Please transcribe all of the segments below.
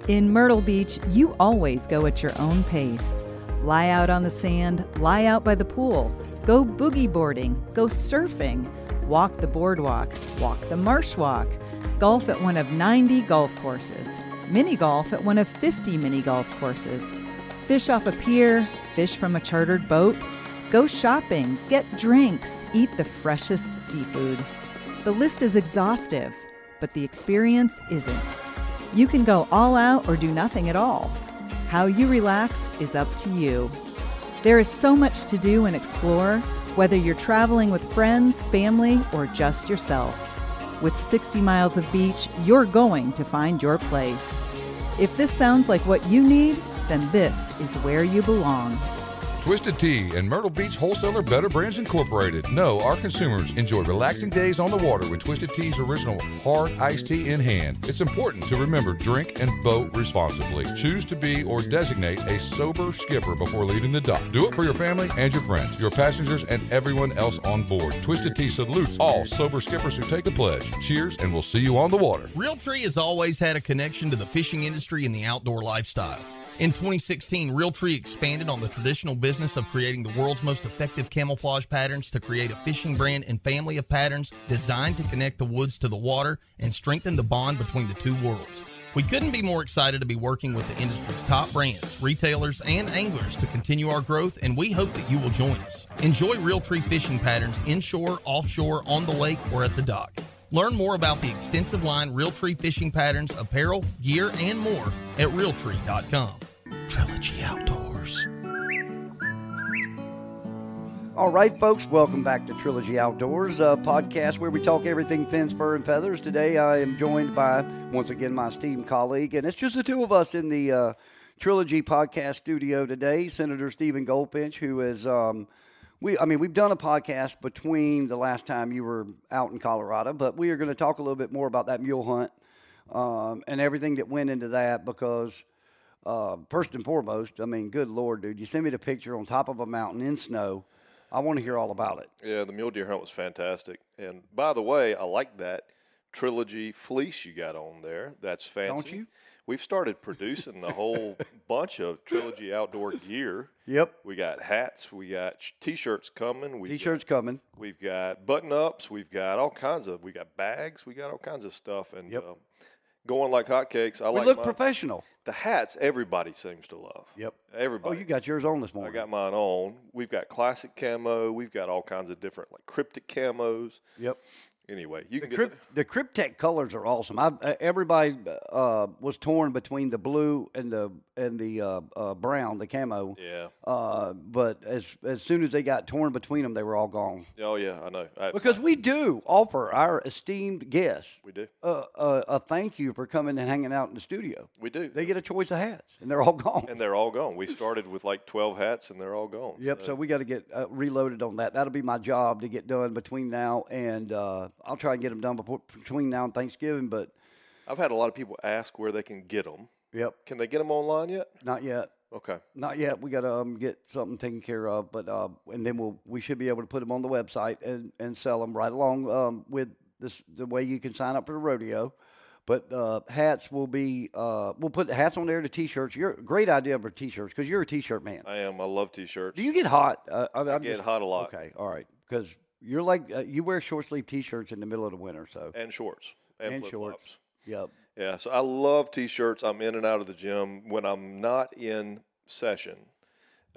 In Myrtle Beach, you always go at your own pace. Lie out on the sand, lie out by the pool, go boogie boarding, go surfing, walk the boardwalk, walk the marsh walk, golf at one of 90 golf courses, mini golf at one of 50 mini golf courses, fish off a pier, fish from a chartered boat, go shopping, get drinks, eat the freshest seafood. The list is exhaustive, but the experience isn't. You can go all out or do nothing at all. How you relax is up to you. There is so much to do and explore, whether you're traveling with friends, family, or just yourself. With 60 miles of beach, you're going to find your place. If this sounds like what you need, then this is where you belong. Twisted Tea and Myrtle Beach Wholesaler Better Brands Incorporated know our consumers enjoy relaxing days on the water with Twisted Tea's original hard iced tea in hand. It's important to remember drink and boat responsibly. Choose to be or designate a sober skipper before leaving the dock. Do it for your family and your friends, your passengers, and everyone else on board. Twisted Tea salutes all sober skippers who take the pledge. Cheers, and we'll see you on the water. Realtree has always had a connection to the fishing industry and the outdoor lifestyle. In 2016, Realtree expanded on the traditional business of creating the world's most effective camouflage patterns to create a fishing brand and family of patterns designed to connect the woods to the water and strengthen the bond between the two worlds. We couldn't be more excited to be working with the industry's top brands, retailers, and anglers to continue our growth, and we hope that you will join us. Enjoy Realtree fishing patterns inshore, offshore, on the lake, or at the dock. Learn more about the extensive line Realtree fishing patterns, apparel, gear, and more at Realtree.com. Trilogy Outdoors. All right, folks, welcome back to Trilogy Outdoors, a podcast where we talk everything fins, fur, and feathers. Today I am joined by, once again, my esteemed colleague, and it's just the two of us in the Trilogy podcast studio today, Senator Sen Goldfinch, who is, we've done a podcast between the last time you were out in Colorado, but we are going to talk a little bit more about that mule hunt and everything that went into that because... first and foremost, good Lord, dude, you sent me the picture on top of a mountain in snow. I want to hear all about it. Yeah, the mule deer hunt was fantastic. And by the way, I like that Trilogy fleece you got on there. That's fancy. Don't you? We've started producing a whole bunch of Trilogy outdoor gear. Yep. We got hats. We got T-shirts coming. Coming. We've got button-ups. We've got all kinds of – we got bags. We got all kinds of stuff. And going like hotcakes. We look professional. The hats everybody seems to love. Yep. Everybody. Oh, you got yours on this morning. I got mine on. We've got classic camo. We've got all kinds of different like cryptic camos. Yep. Anyway, you can the Cryptek colors are awesome. Everybody was torn between the blue and the brown, the camo. Yeah. But as soon as they got torn between them, they were all gone. Oh yeah, I know. Because we do offer our esteemed guests. We do. A thank you for coming and hanging out in the studio. We do. They get a choice of hats, and they're all gone. And they're all gone. We started with like 12 hats, and they're all gone. Yep. So we got to get reloaded on that. That'll be my job to get done between now and. I'll try and get them done between now and Thanksgiving, but I've had a lot of people ask where they can get them. Yep. Can they get them online yet? Not yet. Okay. Not yet. We got to get something taken care of, but and then we should be able to put them on the website and sell them right along with the way you can sign up for the rodeo. But hats will be we'll put the hats on there. The T-shirts. You're a great idea for T-shirts because you're a T-shirt man. I am. I love T-shirts. Do you get hot? I get hot a lot. Okay. All right. Because you're like you wear short sleeve T-shirts in the middle of the winter, so and shorts and shorts. Yep. Yeah. So I love T-shirts. I'm in and out of the gym when I'm not in session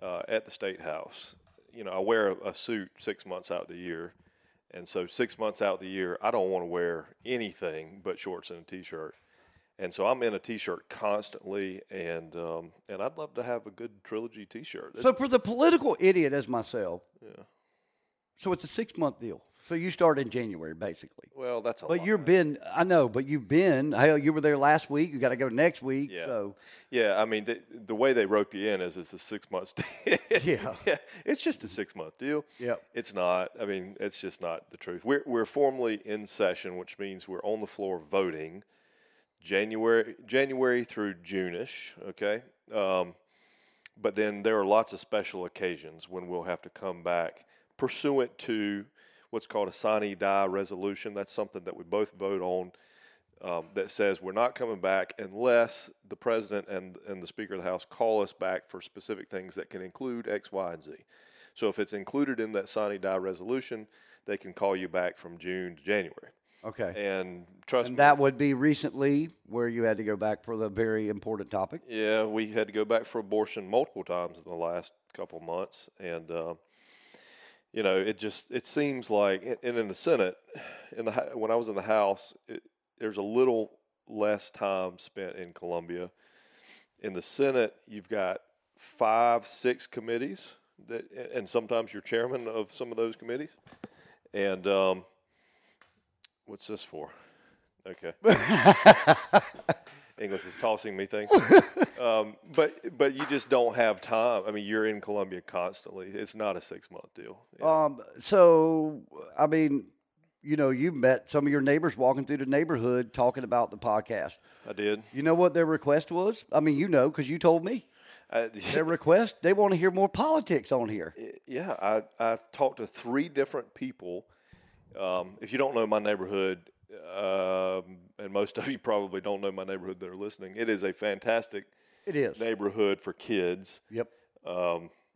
at the State House. You know, I wear a suit 6 months out of the year, and so 6 months out of the year, I don't want to wear anything but shorts and a T-shirt. And so I'm in a T-shirt constantly, and I'd love to have a good Trilogy T-shirt. So for the political idiot as myself, yeah. So it's a 6-month deal. So you start in January, basically. Well, that's a lot. But you've been, I know, but you've been, hell, you were there last week. You got to go next week. Yeah. So. Yeah, I mean, the way they rope you in is it's a 6 month deal. Yeah. It's just a 6 month deal. Yep. It's not. I mean, it's just not the truth. We're formally in session, which means we're on the floor voting January through June-ish, okay? But then there are lots of special occasions when we'll have to come back pursuant to what's called a sine die resolution. That's something that we both vote on that says we're not coming back unless the president and the Speaker of the House call us back for specific things that can include X, Y, and Z. So if it's included in that sine die resolution, they can call you back from June to January. Okay. And trust me. That would be recently where you had to go back for the very important topic. Yeah, we had to go back for abortion multiple times in the last couple months. And, it seems like, and in the Senate, when I was in the House, there's a little less time spent in Columbia. In the Senate, you've got 5, 6 committees, and sometimes you're chairman of some of those committees. And what's this for? Okay. English is tossing me things. But you just don't have time. I mean, you're in Columbia constantly. It's not a 6-month deal. Yeah. You met some of your neighbors walking through the neighborhood talking about the podcast. I did. You know what their request was? I mean, because you told me. Their request, they want to hear more politics on here. Yeah, I've talked to 3 different people. If you don't know my neighborhood, and most of you probably don't know my neighborhood that are listening, it is a fantastic neighborhood for kids. Yep.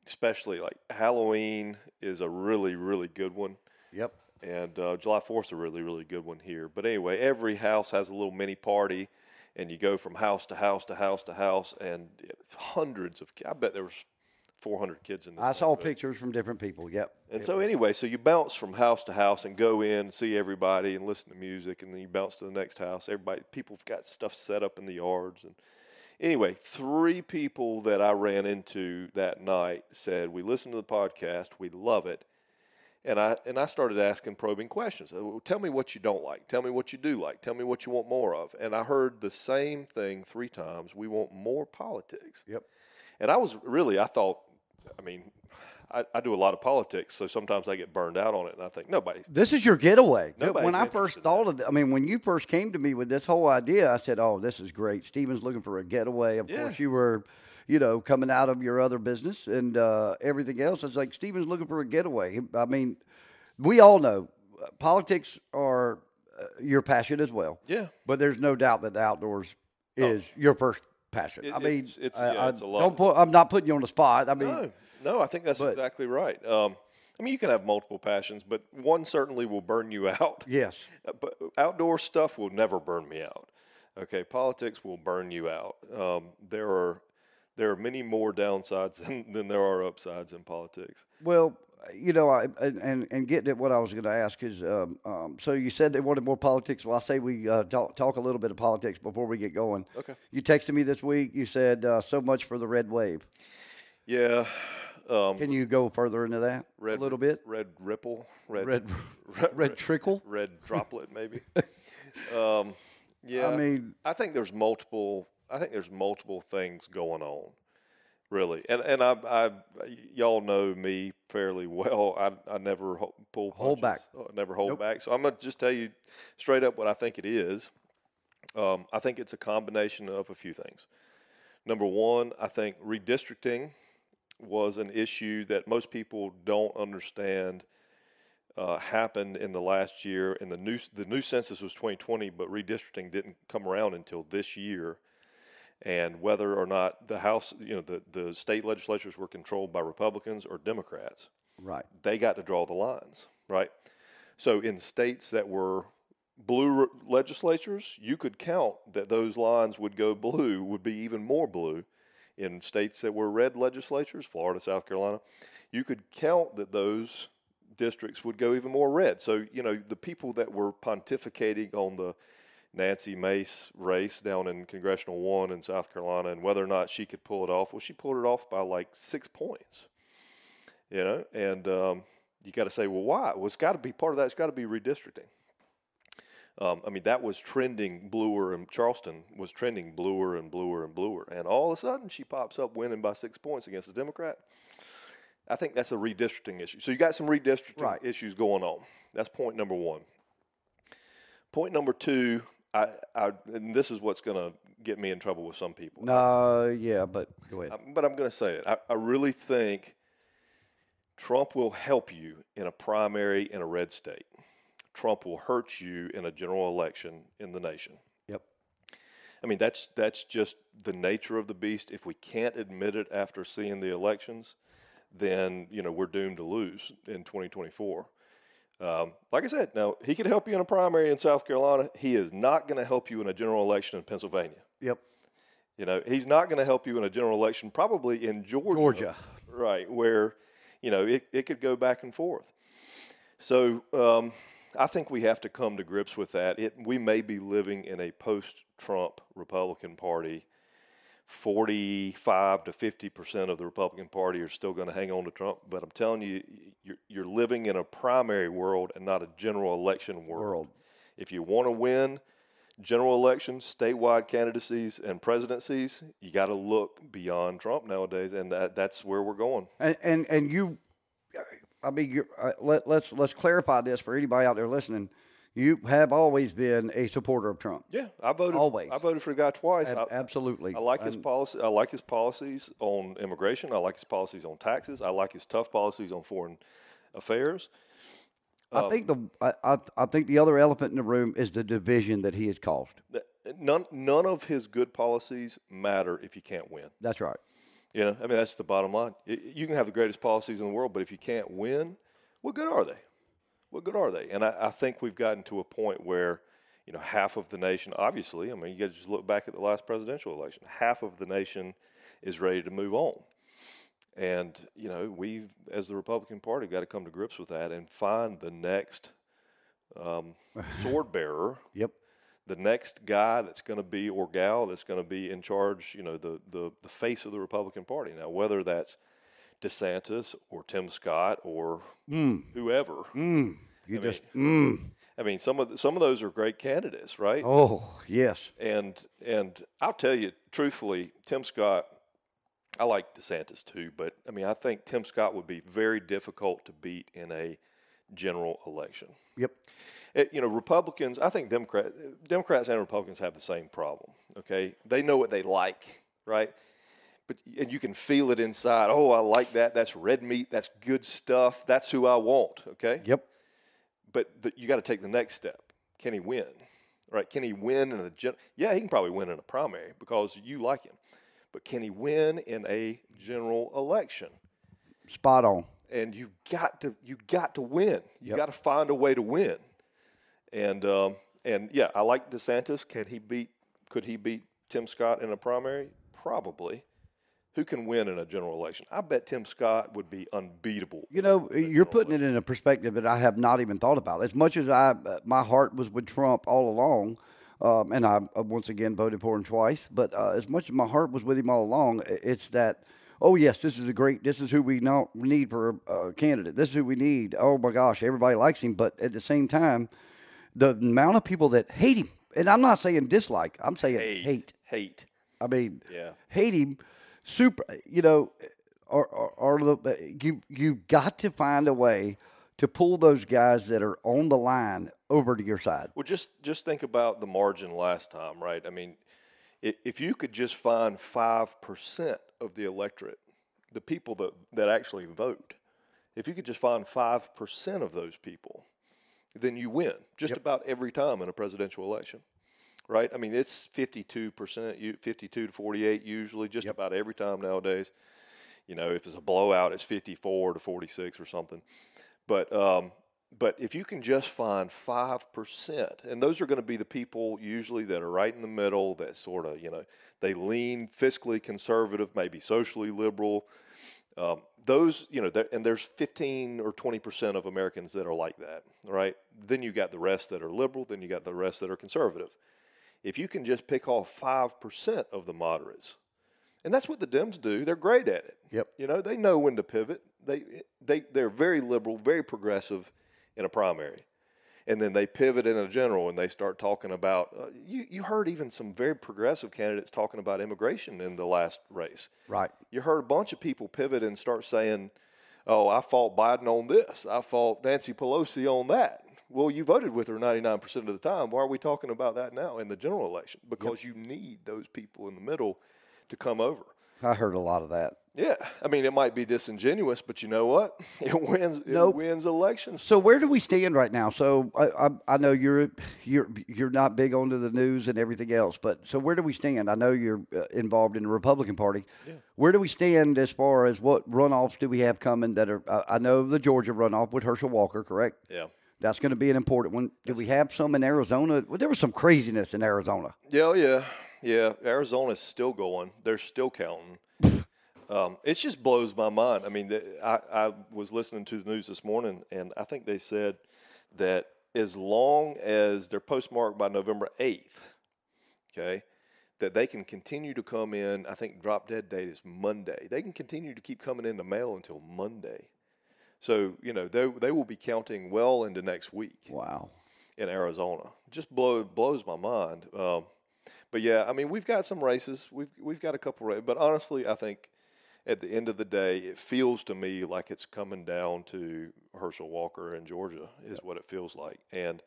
Especially like Halloween is a really, really good one. Yep. And July 4th is a really, really good one here. But anyway, every house has a little mini party, and you go from house to house to house to house, and it's hundreds of kids. I bet there was 400 kids in this. I saw pictures from different people, yep. And so anyway, so you bounce from house to house and go in, see everybody, and listen to music, and then you bounce to the next house. People have got stuff set up in the yards. And anyway, 3 people that I ran into that night said, we listened to the podcast, we love it. And I started asking probing questions. Well, tell me what you don't like. Tell me what you do like. Tell me what you want more of. And I heard the same thing 3 times. We want more politics. Yep. And I do a lot of politics, so sometimes I get burned out on it, and I think, this is your getaway. When I first thought of it, when you first came to me with this whole idea, I said, oh, this is great. Stephen's looking for a getaway. Of course, you were, coming out of your other business and everything else. It's like Stephen's looking for a getaway. I mean, we all know politics are your passion as well. Yeah. But there's no doubt that the outdoors is your first passion. It's a lot. I'm not putting you on the spot. No, I think that's exactly right. You can have multiple passions, but one certainly will burn you out. Yes. But outdoor stuff will never burn me out. Okay, politics will burn you out. There are many more downsides than there are upsides in politics. Well, and getting at what I was going to ask is, so you said they wanted more politics. Well, I say we talk a little bit of politics before we get going. Okay. You texted me this week. You said so much for the red wave. Yeah. Can you go further into that a little bit? Red ripple, red trickle, red droplet, maybe. Yeah. I think there's multiple things going on, really. And I y'all know me fairly well. I never pull punches. Hold back. Never hold back. So I'm gonna just tell you straight up what I think it is. I think it's a combination of a few things. Number one, I think redistricting was an issue that most people don't understand happened in the last year. And the new census was 2020, but redistricting didn't come around until this year. And whether or not the House, the state legislatures were controlled by Republicans or Democrats, right? They got to draw the lines, right? So in states that were blue legislatures, you could count that those lines would go blue, would be even more blue. In states that were red legislatures, Florida, South Carolina, you could count that those districts would go even more red. So, the people that were pontificating on the Nancy Mace race down in Congressional 1 in South Carolina and whether or not she could pull it off, well, she pulled it off by like 6 points, and you got to say, well, why? Well, it's got to be part of that. It's got to be redistricting. That was trending bluer, and Charleston was trending bluer and bluer and bluer. And all of a sudden, she pops up winning by 6 points against a Democrat. I think that's a redistricting issue. So you got some redistricting issues going on. That's point number one. Point number two, and this is what's going to get me in trouble with some people. Yeah, but go ahead. But I'm going to say it. I really think Trump will help you in a primary in a red state. Trump will hurt you in a general election in the nation. I mean, that's just the nature of the beast. If we can't admit it after seeing the elections, then, we're doomed to lose in 2024. Like I said, now, he could help you in a primary in South Carolina. He is not going to help you in a general election in Pennsylvania. Yep. He's not going to help you in a general election probably in Georgia. Right, where, it could go back and forth. So I think we have to come to grips with that. We may be living in a post-Trump Republican Party. 45 to 50% of the Republican Party are still going to hang on to Trump. But I'm telling you, you're living in a primary world and not a general election world. If you want to win general elections, statewide candidacies, and presidencies, you got to look beyond Trump nowadays, and that's where we're going. And you, I mean, let's clarify this for anybody out there listening. You have always been a supporter of Trump. Yeah, I voted. Always. I voted for the guy twice. Absolutely. I like his policy. I like his policies on immigration. I like his policies on taxes. I like his tough policies on foreign affairs. I think the other elephant in the room is the division that he has caused. None of his good policies matter if you can't win. That's right. That's the bottom line. You can have the greatest policies in the world, but if you can't win, what good are they? What good are they? And I think we've gotten to a point where, half of the nation, obviously, you got to just look back at the last presidential election. Half of the nation is ready to move on. And, we've, as the Republican Party, got to come to grips with that and find the next sword bearer. Yep. The next guy that's going to be, or gal that's going to be in charge, the face of the Republican Party. Now, whether that's DeSantis or Tim Scott or whoever. Some of those are great candidates, right? Oh, yes. And I'll tell you truthfully, Tim Scott, I like DeSantis too, but I think Tim Scott would be very difficult to beat in a general election. Yep. Republicans, I think Democrats and Republicans have the same problem. Okay, they know what they like, right? And you can feel it inside. Oh, I like that. That's red meat. That's good stuff. That's who I want. Okay. Yep. But you got to take the next step. Can he win? Right? Can he win in Yeah, he can probably win in a primary because you like him. But can he win in a general election? Spot on. And you got to win. You got to find a way to win. And yeah, I like DeSantis. Could he beat Tim Scott in a primary? Probably. Who can win in a general election? I bet Tim Scott would be unbeatable. You're putting it in a perspective that I have not even thought about. As much as my heart was with Trump all along, and I once again voted for him twice, but as much as my heart was with him all along, it's that, oh, yes, this is who we need for a candidate. This is who we need. Oh, my gosh, everybody likes him. But at the same time, the amount of people that hate him, and I'm not saying dislike, I'm saying hate. Hate him. Super, you've got to find a way to pull those guys that are on the line over to your side. Well, just think about the margin last time, right? If you could just find 5% of the electorate, the people that actually vote, if you could just find 5% of those people, then you win just about every time in a presidential election. Right? It's 52%, 52 to 48 usually, just about every time nowadays. If it's a blowout, it's 54 to 46 or something. But if you can just find 5%, and those are going to be the people usually that are right in the middle, that sort of, they lean fiscally conservative, maybe socially liberal. Those, and there's 15 or 20% of Americans that are like that, right? Then you got the rest that are liberal, then you got the rest that are conservative. If you can just pick off 5% of the moderates, and that's what the Dems do, they're great at it. Yep. They know when to pivot. They're very liberal, very progressive in a primary, and then they pivot in a general, and they start talking about. You heard even some very progressive candidates talking about immigration in the last race. Right. You heard a bunch of people pivot and start saying, "Oh, I fought Biden on this. I fought Nancy Pelosi on that." Well, you voted with her 99% of the time. Why are we talking about that now in the general election? Because you need those people in the middle to come over. I heard a lot of that. Yeah, I mean, it might be disingenuous, but you know what? It wins. It wins elections. So where do we stand right now? So I know you're not big onto the news and everything else, but so where do we stand? I know you're involved in the Republican Party. Yeah. Where do we stand as far as what runoffs do we have coming that are? I know the Georgia runoff with Herschel Walker, correct? Yeah. That's going to be an important one. Do we have some in Arizona? Well, there was some craziness in Arizona. Yeah. Arizona's still going. They're still counting. It just blows my mind. I mean, I was listening to the news this morning, and I think they said that as long as they're postmarked by November 8th, okay, that they can continue to come in. I think drop dead date is Monday. They can continue to keep coming in the mail until Monday. So, you know, they will be counting well into next week. Wow. In Arizona. Just blows my mind. But, yeah, I mean, we've got some races. We've got a couple races. But, honestly, I think at the end of the day, it feels to me like it's coming down to Herschel Walker in Georgia is what it feels like. And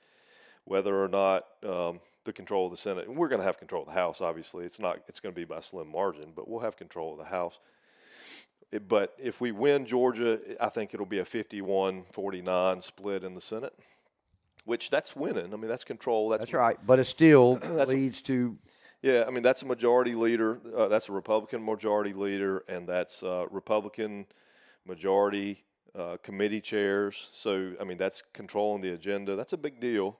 whether or not the control of the Senate, and we're going to have control of the House, obviously. It's going to be by a slim margin, but we'll have control of the House. But if we win Georgia, I think it'll be a 51-49 split in the Senate, which that's winning. I mean, that's control. That's right. But it still leads to – yeah, I mean, that's a majority leader. That's a Republican majority leader, and that's Republican majority committee chairs. So, I mean, that's controlling the agenda. That's a big deal.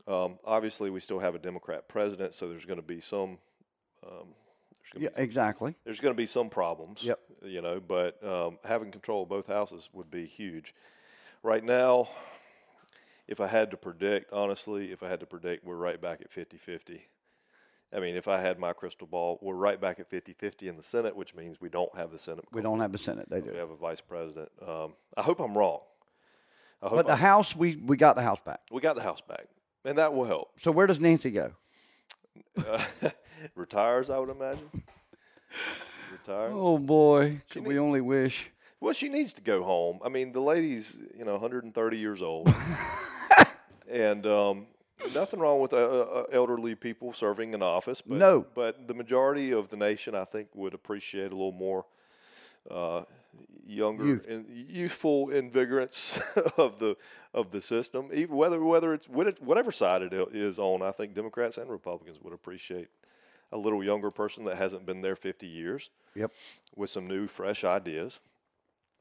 Obviously, we still have a Democrat president, so there's going to be some exactly. There's going to be some problems, yep. You know, but having control of both houses would be huge. Right now, if I had to predict, honestly, we're right back at 50-50. I mean, if I had my crystal ball, we're right back at 50-50 in the Senate, which means we don't have the Senate. We don't have the Senate. They do. We have a vice president. I hope I'm wrong. But the House, we got the House back. We got the House back, and that will help. So where does Nancy go? Retires, I would imagine. Retire. Oh, boy. Could we only wish. Well, she needs to go home. I mean, the lady's, 130 years old. And nothing wrong with elderly people serving in office. But, no. But the majority of the nation, I think, would appreciate a little more younger and youthful invigorance of the system. Even whether it's whatever side it is on, I think Democrats and Republicans would appreciate a little younger person that hasn't been there 50 years. Yep. With some new, fresh ideas.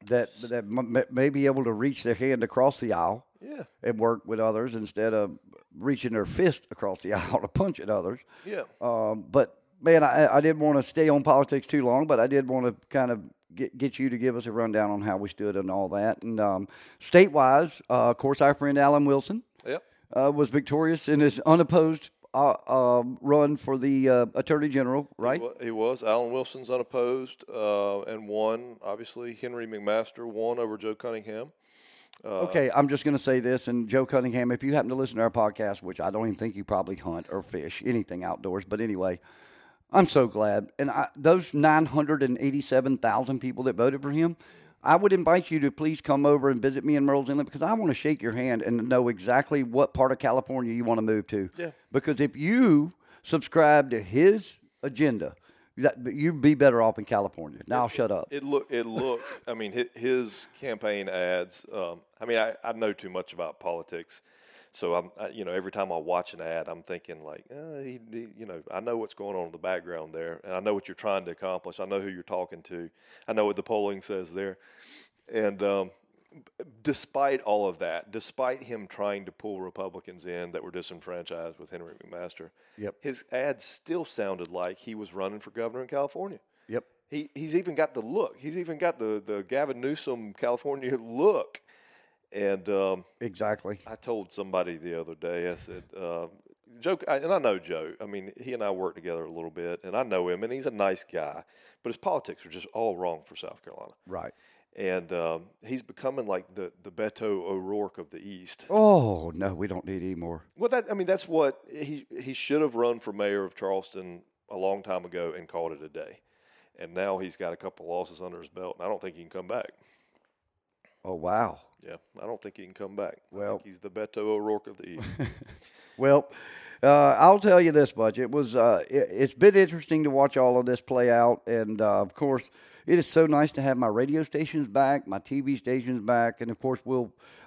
That may be able to reach their hand across the aisle. Yeah. And work with others instead of reaching their fist across the aisle to punch at others. Yeah. But, man, I didn't want to stay on politics too long, but I did want to kind of get you to give us a rundown on how we stood and all that. And state-wise, of course, our friend Alan Wilson was victorious in his unopposed run for the Attorney General, right? He was. Alan Wilson's unopposed and won. Obviously, Henry McMaster won over Joe Cunningham. Okay, I'm just going to say this, and Joe Cunningham, if you happen to listen to our podcast, which I don't even think you probably hunt or fish, anything outdoors, but anyway, I'm so glad. And those 987,000 people that voted for him, I would invite you to please come over and visit me in Murrells Inlet because I want to shake your hand and know exactly what part of California you want to move to. Yeah. Because if you subscribe to his agenda, you'd be better off in California. Now, shut up. It looked. I mean, his campaign ads. I mean, I know too much about politics, so every time I watch an ad, I'm thinking like, I know what's going on in the background there, and I know what you're trying to accomplish. I know who you're talking to. I know what the polling says there, and despite all of that, despite him trying to pull Republicans in that were disenfranchised with Henry McMaster, his ads still sounded like he was running for governor in California. Yep. He's even got the look. He's even got the Gavin Newsom California look. And exactly. I told somebody the other day, I said, Joe, and I know Joe. I mean, he and I work together a little bit, and I know him, and he's a nice guy. But his politics are just all wrong for South Carolina. Right. And he's becoming like the Beto O'Rourke of the East. Oh, no, we don't need any more. Well, that's what he should have run for mayor of Charleston a long time ago and called it a day. And now he's got a couple losses under his belt, and I don't think he can come back. Oh, wow. Yeah, I don't think he can come back. Well, I think he's the Beto O'Rourke of the East. Well, I'll tell you this much: it's been interesting to watch all of this play out, and of course, it is so nice to have my radio stations back, my TV stations back, and of course,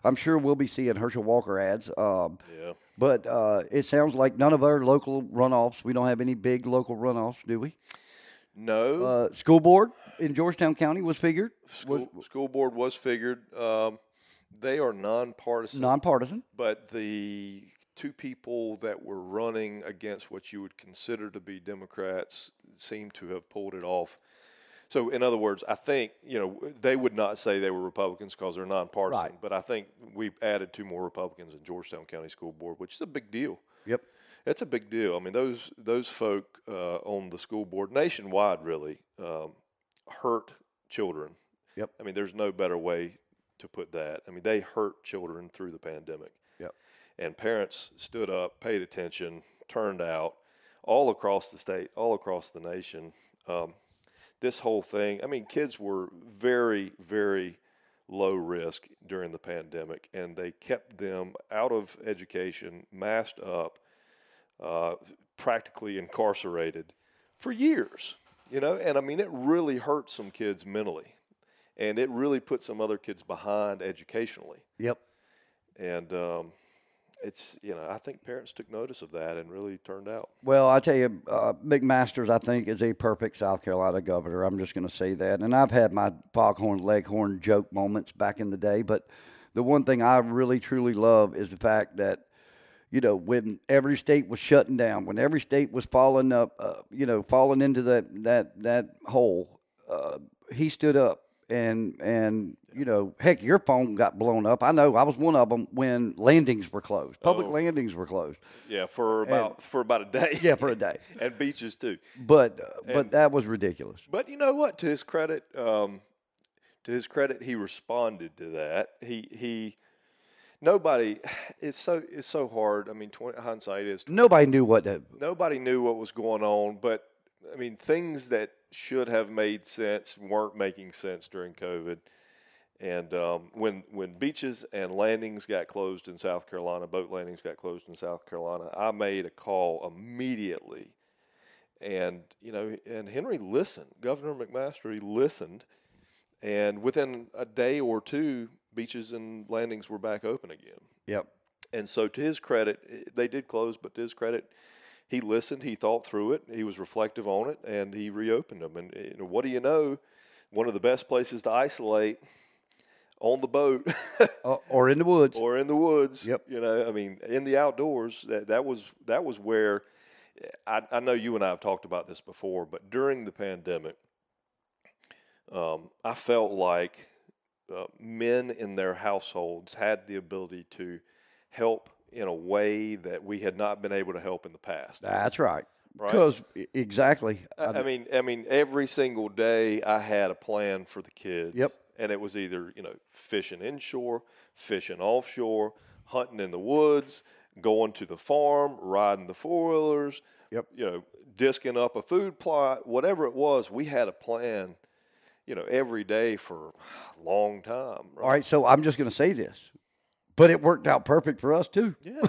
I'm sure we'll be seeing Herschel Walker ads. Yeah. But it sounds like none of our local runoffs. We don't have any big local runoffs, do we? No. School board in Georgetown County was figured. School board was figured. They are nonpartisan. Nonpartisan. But the two people that were running against what you would consider to be Democrats seem to have pulled it off. So, in other words, I think, they would not say they were Republicans because they're nonpartisan. Right. But I think we've added 2 more Republicans in Georgetown County School Board, which is a big deal. Yep. It's a big deal. I mean, those folk on the school board nationwide really hurt children. Yep. I mean, there's no better way to put that. I mean, they hurt children through the pandemic. Yep. And parents stood up, paid attention, turned out all across the state, all across the nation. This whole thing, I mean, kids were very, very low risk during the pandemic, and they kept them out of education, masked up, practically incarcerated for years, and I mean, it really hurt some kids mentally, and it really put some other kids behind educationally. Yep. And it's, I think parents took notice of that and really turned out. Well, I tell you, McMaster's, I think, is a perfect South Carolina governor. I'm just going to say that. And I've had my foghorn, leghorn joke moments back in the day, but the one thing I really, truly love is the fact that, when every state was shutting down, when every state was falling up, falling into that hole, he stood up and heck, your phone got blown up. I know I was one of them when landings were closed. Public landings were closed. Yeah, for about a day. Yeah, for a day. And beaches too. But that was ridiculous. But you know what? To his credit, he responded to that. Nobody. It's so hard. I mean, hindsight is. Nobody knew what Nobody knew what was going on. But I mean, things that should have made sense weren't making sense during COVID. And when beaches and landings got closed in South Carolina, boat landings got closed in South Carolina, I made a call immediately. And, and Henry listened. Governor McMaster, he listened. And within a day or two, beaches and landings were back open again. Yep. And so to his credit, they did close, but to his credit, he listened, he thought through it, he was reflective on it, and he reopened them. And what do you know? One of the best places to isolate on the boat or in the woods. Or in the woods. Yep. I mean, in the outdoors, that was where I know you and I have talked about this before, but during the pandemic, I felt like men in their households had the ability to help in a way that we had not been able to help in the past. That's right. Right? Because exactly. I mean, every single day I had a plan for the kids. Yep. And it was either, fishing inshore, fishing offshore, hunting in the woods, going to the farm, riding the 4-wheelers, yep. Disking up a food plot, whatever it was, we had a plan, every day for a long time. Right? All right, so I'm just going to say this, but it worked out perfect for us too. Yeah.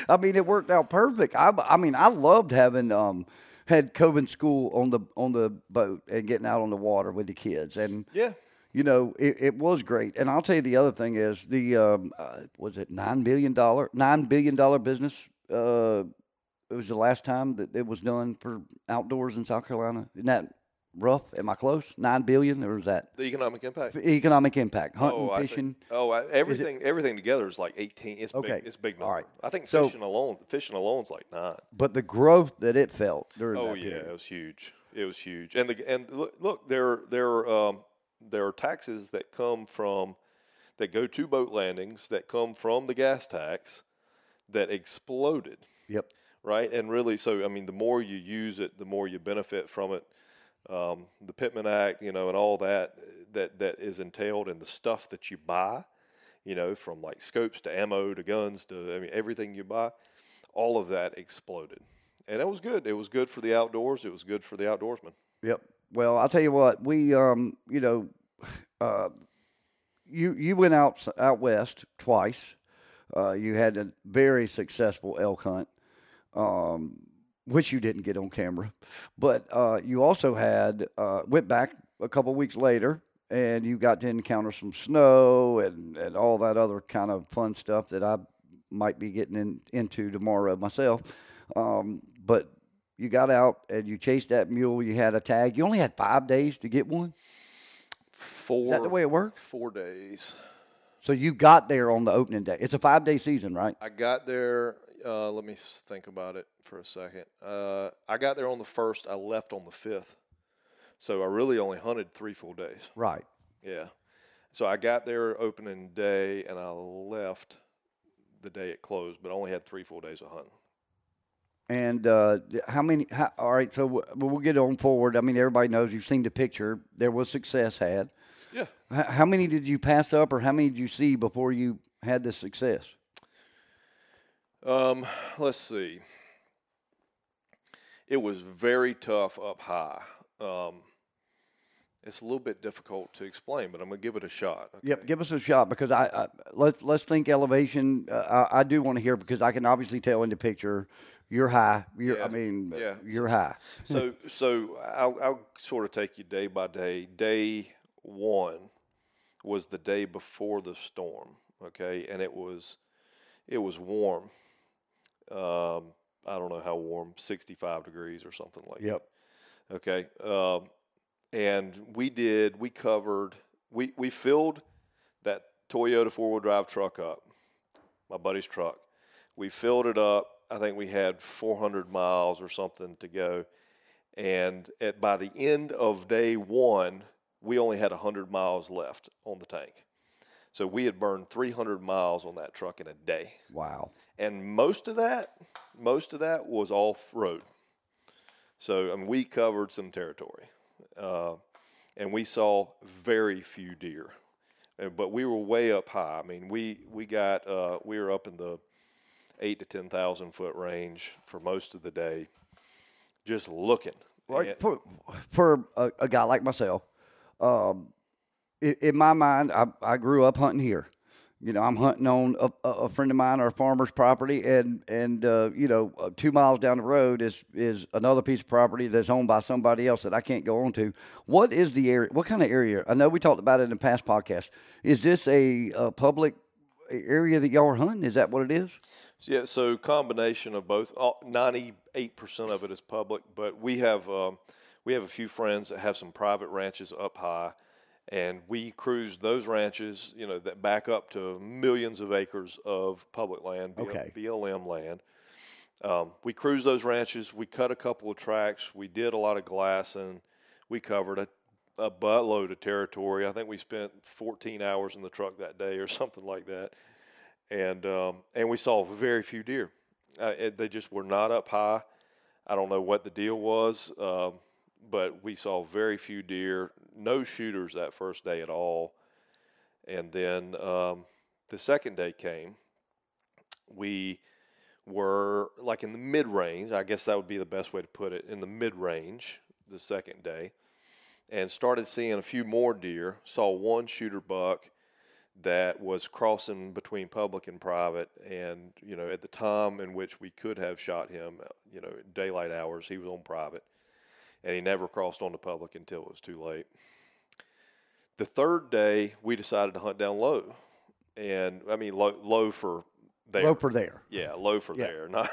I mean, it worked out perfect. I mean, I loved having had Coven School on the boat and getting out on the water with the kids, and yeah. It was great. And I'll tell you the other thing is was it $9 billion business? It was the last time that it was done for outdoors in South Carolina. Isn't that rough? Am I close? $9 billion, or is that the economic impact? Economic impact, hunting, fishing. Everything together is like 18. It's okay. Big. It's big number. All right. I think fishing alone is like 9. But the growth that it felt during that period. It was huge. It was huge. And look, there are taxes that go to boat landings that come from the gas tax that exploded. Yep. Right. And really, so, I mean, the more you use it, the more you benefit from it. The Pittman Act, and all that is entailed in the stuff that you buy, from like scopes to ammo to guns to, everything you buy, all of that exploded. And it was good. It was good for the outdoors. It was good for the outdoorsman. Yep. Well, I'll tell you what, we, you went out west twice. You had a very successful elk hunt. which you didn't get on camera. But you also had went back a couple weeks later, and you got to encounter some snow and all that other kind of fun stuff that I might be getting into tomorrow myself. But you got out and you chased that mule. You had a tag. You only had 5 days to get one? Is that the way it worked? 4 days. So you got there on the opening day. It's a 5-day season, right? I got there. Let me think about it for a second. I got there on the 1st. I left on the 5th. So I really only hunted 3 full days. Right. Yeah. So I got there opening day, and I left the day it closed, but I only had 3 full days of hunting. And all right, so we'll get on forward. I mean, everybody knows, you've seen the picture. There was success had. Yeah. How many did you pass up, or how many did you see before you had the success? Let's see. It was very tough up high. It's a little bit difficult to explain, but I'm going to give it a shot. Okay? Yep, give us a shot, because let's think elevation. I do want to hear, because I can obviously tell in the picture you're high. You're high. So I'll sort of take you day by day. Day 1 was the day before the storm, okay, and it was warm. I don't know how warm, 65 degrees or something like that. Yep. Okay. And we filled that Toyota 4-wheel drive truck up, my buddy's truck. We filled it up. I think we had 400 miles or something to go. And by the end of day 1, we only had 100 miles left on the tank. So we had burned 300 miles on that truck in a day. Wow. And most of that was off-road. So, I mean, we covered some territory. And we saw very few deer. But we were way up high. I mean, we were up in the 8,000 to 10,000 foot range for most of the day, just looking. Right. For a guy like myself, in my mind, I grew up hunting here. You know, I'm hunting on a friend of mine, our farmer's property, and 2 miles down the road is another piece of property that's owned by somebody else that I can't go on to. What is the area? What kind of area? I know we talked about it in the past podcast. Is this a public area that y'all are hunting? Is that what it is? Yeah, so combination of both. 98% of it is public, but we have a few friends that have some private ranches up high. And we cruised those ranches, that back up to millions of acres of public land, BLM land. We cruised those ranches. We cut a couple of tracks. We did a lot of glassing. We covered a buttload of territory. I think we spent 14 hours in the truck that day or something like that. And we saw very few deer. They just were not up high. I don't know what the deal was, but we saw very few deer. No shooters that first day at all. And then the second day came. We were like in the mid-range. I guess that would be the best way to put it, in the mid-range the second day. And started seeing a few more deer. Saw one shooter buck that was crossing between public and private. And, at the time in which we could have shot him, daylight hours, he was on private. And he never crossed onto public until it was too late. The third day, we decided to hunt down low. And, I mean, low for there. Low for there. Yeah, low for there. Not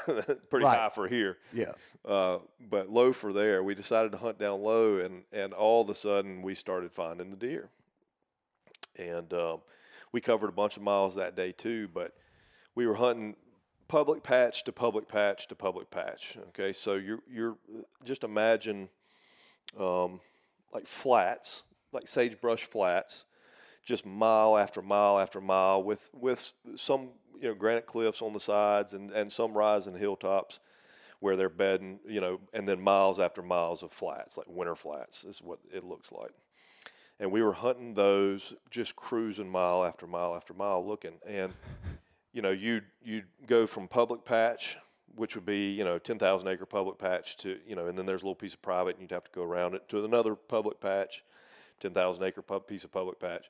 pretty high for here. Yeah. But low for there. We decided to hunt down low, and all of a sudden, we started finding the deer. And we covered a bunch of miles that day, too. But we were hunting public patch to public patch to public patch. Okay, so you're just imagine like flats, like sagebrush flats, just mile after mile after mile with some granite cliffs on the sides and some rising hilltops where they're bedding, and then miles after miles of flats, like winter flats is what it looks like. And we were hunting those, just cruising mile after mile after mile looking. And you'd go from public patch, which would be, 10,000 acre public patch to, and then there's a little piece of private and you'd have to go around it, to another public patch, 10,000 acre piece of public patch.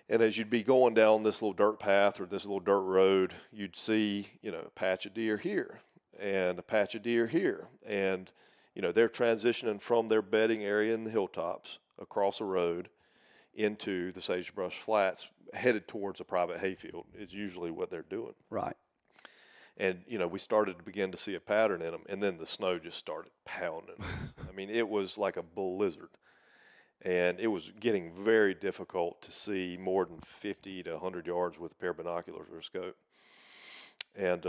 And as you'd be going down this little dirt path or this little dirt road, you'd see, a patch of deer here. and a patch of deer here. And, you know, they're transitioning from their bedding area in the hilltops across a road into the sagebrush flats, headed towards a private hayfield is usually what they're doing. Right. And, you know, we started to begin to see a pattern in them, and then the snow just started pounding. I mean, it was like a blizzard. And it was getting very difficult to see more than 50 to 100 yards with a pair of binoculars or a scope. And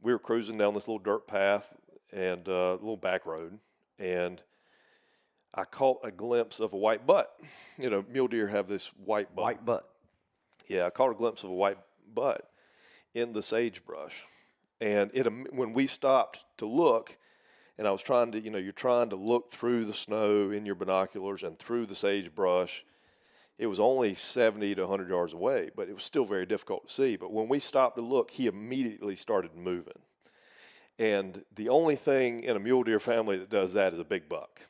we were cruising down this little dirt path and a little back road, and I caught a glimpse of a white butt. You know, mule deer have this white butt. White butt. Yeah, I caught a glimpse of a white butt in the sagebrush. And when we stopped to look, and I was trying to, you know, you're trying to look through the snow in your binoculars and through the sagebrush. It was only 70 to 100 yards away, but it was still very difficult to see. But when we stopped to look, he immediately started moving. And the only thing in a mule deer family that does that is a big buck,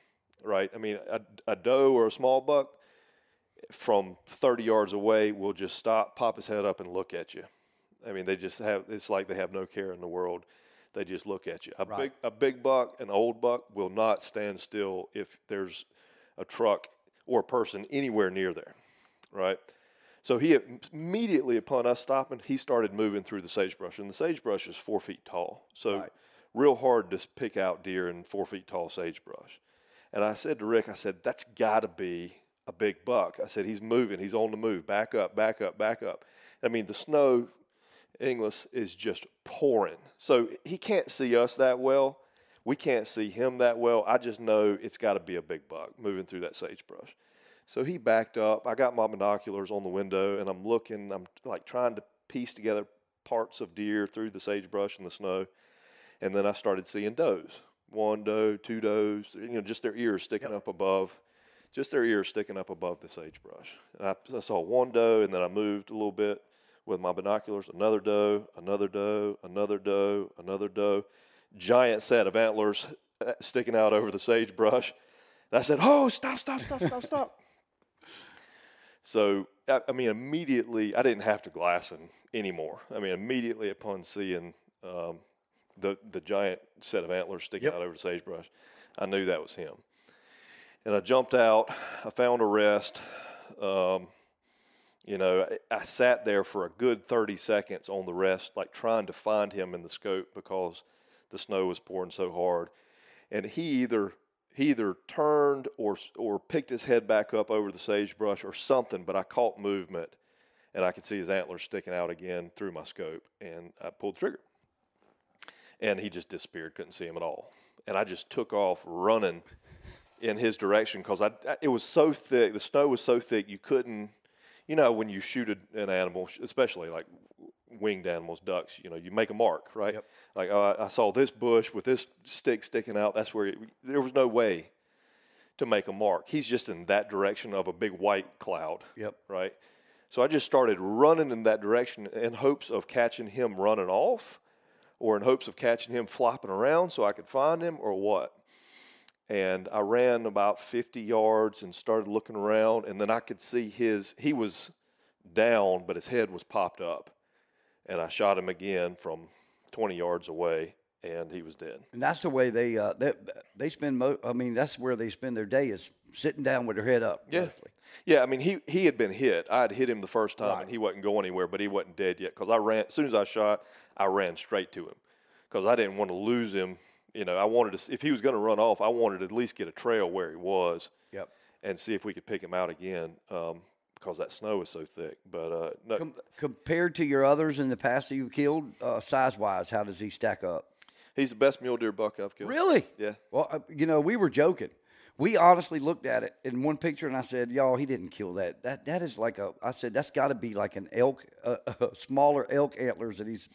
right? I mean, a doe or a small buck from 30 yards away will just stop, pop his head up, and look at you. I mean, they just have, it's like they have no care in the world. They just look at you. A big buck, an old buck, will not stand still if there's a truck or a person anywhere near there, right? So he immediately upon us stopping, he started moving through the sagebrush, and the sagebrush is 4 feet tall. So real hard to pick out deer in 4 feet tall sagebrush. And I said to Rick, I said, that's got to be a big buck. I said, he's moving. He's on the move. Back up, back up, back up. I mean, the snow, Inglis, is just pouring. So he can't see us that well. We can't see him that well. I just know it's got to be a big buck moving through that sagebrush. So he backed up. I got my binoculars on the window, and I'm looking. I'm like trying to piece together parts of deer through the sagebrush and the snow. And then I started seeing does. 1 doe, 2 does, you know, just their ears sticking up above. Just their ears sticking up above the sagebrush. And I saw 1 doe, and then I moved a little bit with my binoculars. Another doe, another doe, another doe, another doe. Giant set of antlers sticking out over the sagebrush. And I said, oh, stop, stop, stop, stop, stop. So, I mean, immediately, I didn't have to glass him anymore. I mean, immediately upon seeing the giant set of antlers sticking out over the sagebrush, I knew that was him. And I jumped out. I found a rest. You know, I sat there for a good 30 seconds on the rest, like trying to find him in the scope because the snow was pouring so hard. And he either turned or picked his head back up over the sagebrush or something, but I caught movement, and I could see his antlers sticking out again through my scope, and I pulled the trigger. And he just disappeared, couldn't see him at all. And I just took off running in his direction because it was so thick, the snow was so thick you couldn't, you know, when you shoot an animal, especially like winged animals, ducks, you know, you make a mark, right? Yep. Like I saw this bush with this stick sticking out. That's where there was no way to make a mark. He's just in that direction of a big white cloud. Yep. Right. So I just started running in that direction in hopes of catching him running off, or in hopes of catching him flopping around so I could find him, or what. And I ran about 50 yards and started looking around, and then I could see he was down, but his head was popped up. And I shot him again from 20 yards away, and he was dead. And that's the way they spend. I mean, that's where they spend their day, is sitting down with their head up. Yeah, mostly. Yeah. I mean, he had been hit. I had hit him the first time, and he wasn't going anywhere, but he wasn't dead yet. Because I ran as soon as I shot, I ran straight to him because I didn't want to lose him. You know, I wanted to. If he was going to run off, I wanted to at least get a trail where he was. Yep. And see if we could pick him out again. Because that snow was so thick. But no. Compared to your others in the past that you've killed, size-wise, how does he stack up? He's the best mule deer buck I've killed. Really? Yeah. Well, you know, we were joking. We honestly looked at it in one picture, and I said, y'all, he didn't kill that. That is like I said, that's got to be like an elk, smaller elk antlers that he's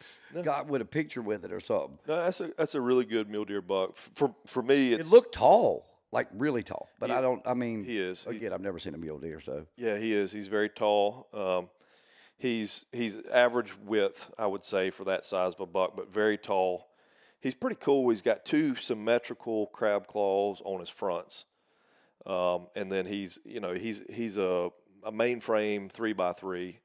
got with a picture with it or something. No, that's a really good mule deer buck. For me, it looked tall. Like really tall, but he is. Again, I've never seen a mule deer, so. Yeah, he is. He's very tall. He's average width, I would say, for that size of a buck, but very tall. He's pretty cool. He's got 2 symmetrical crab claws on his fronts. And then he's a mainframe 3x3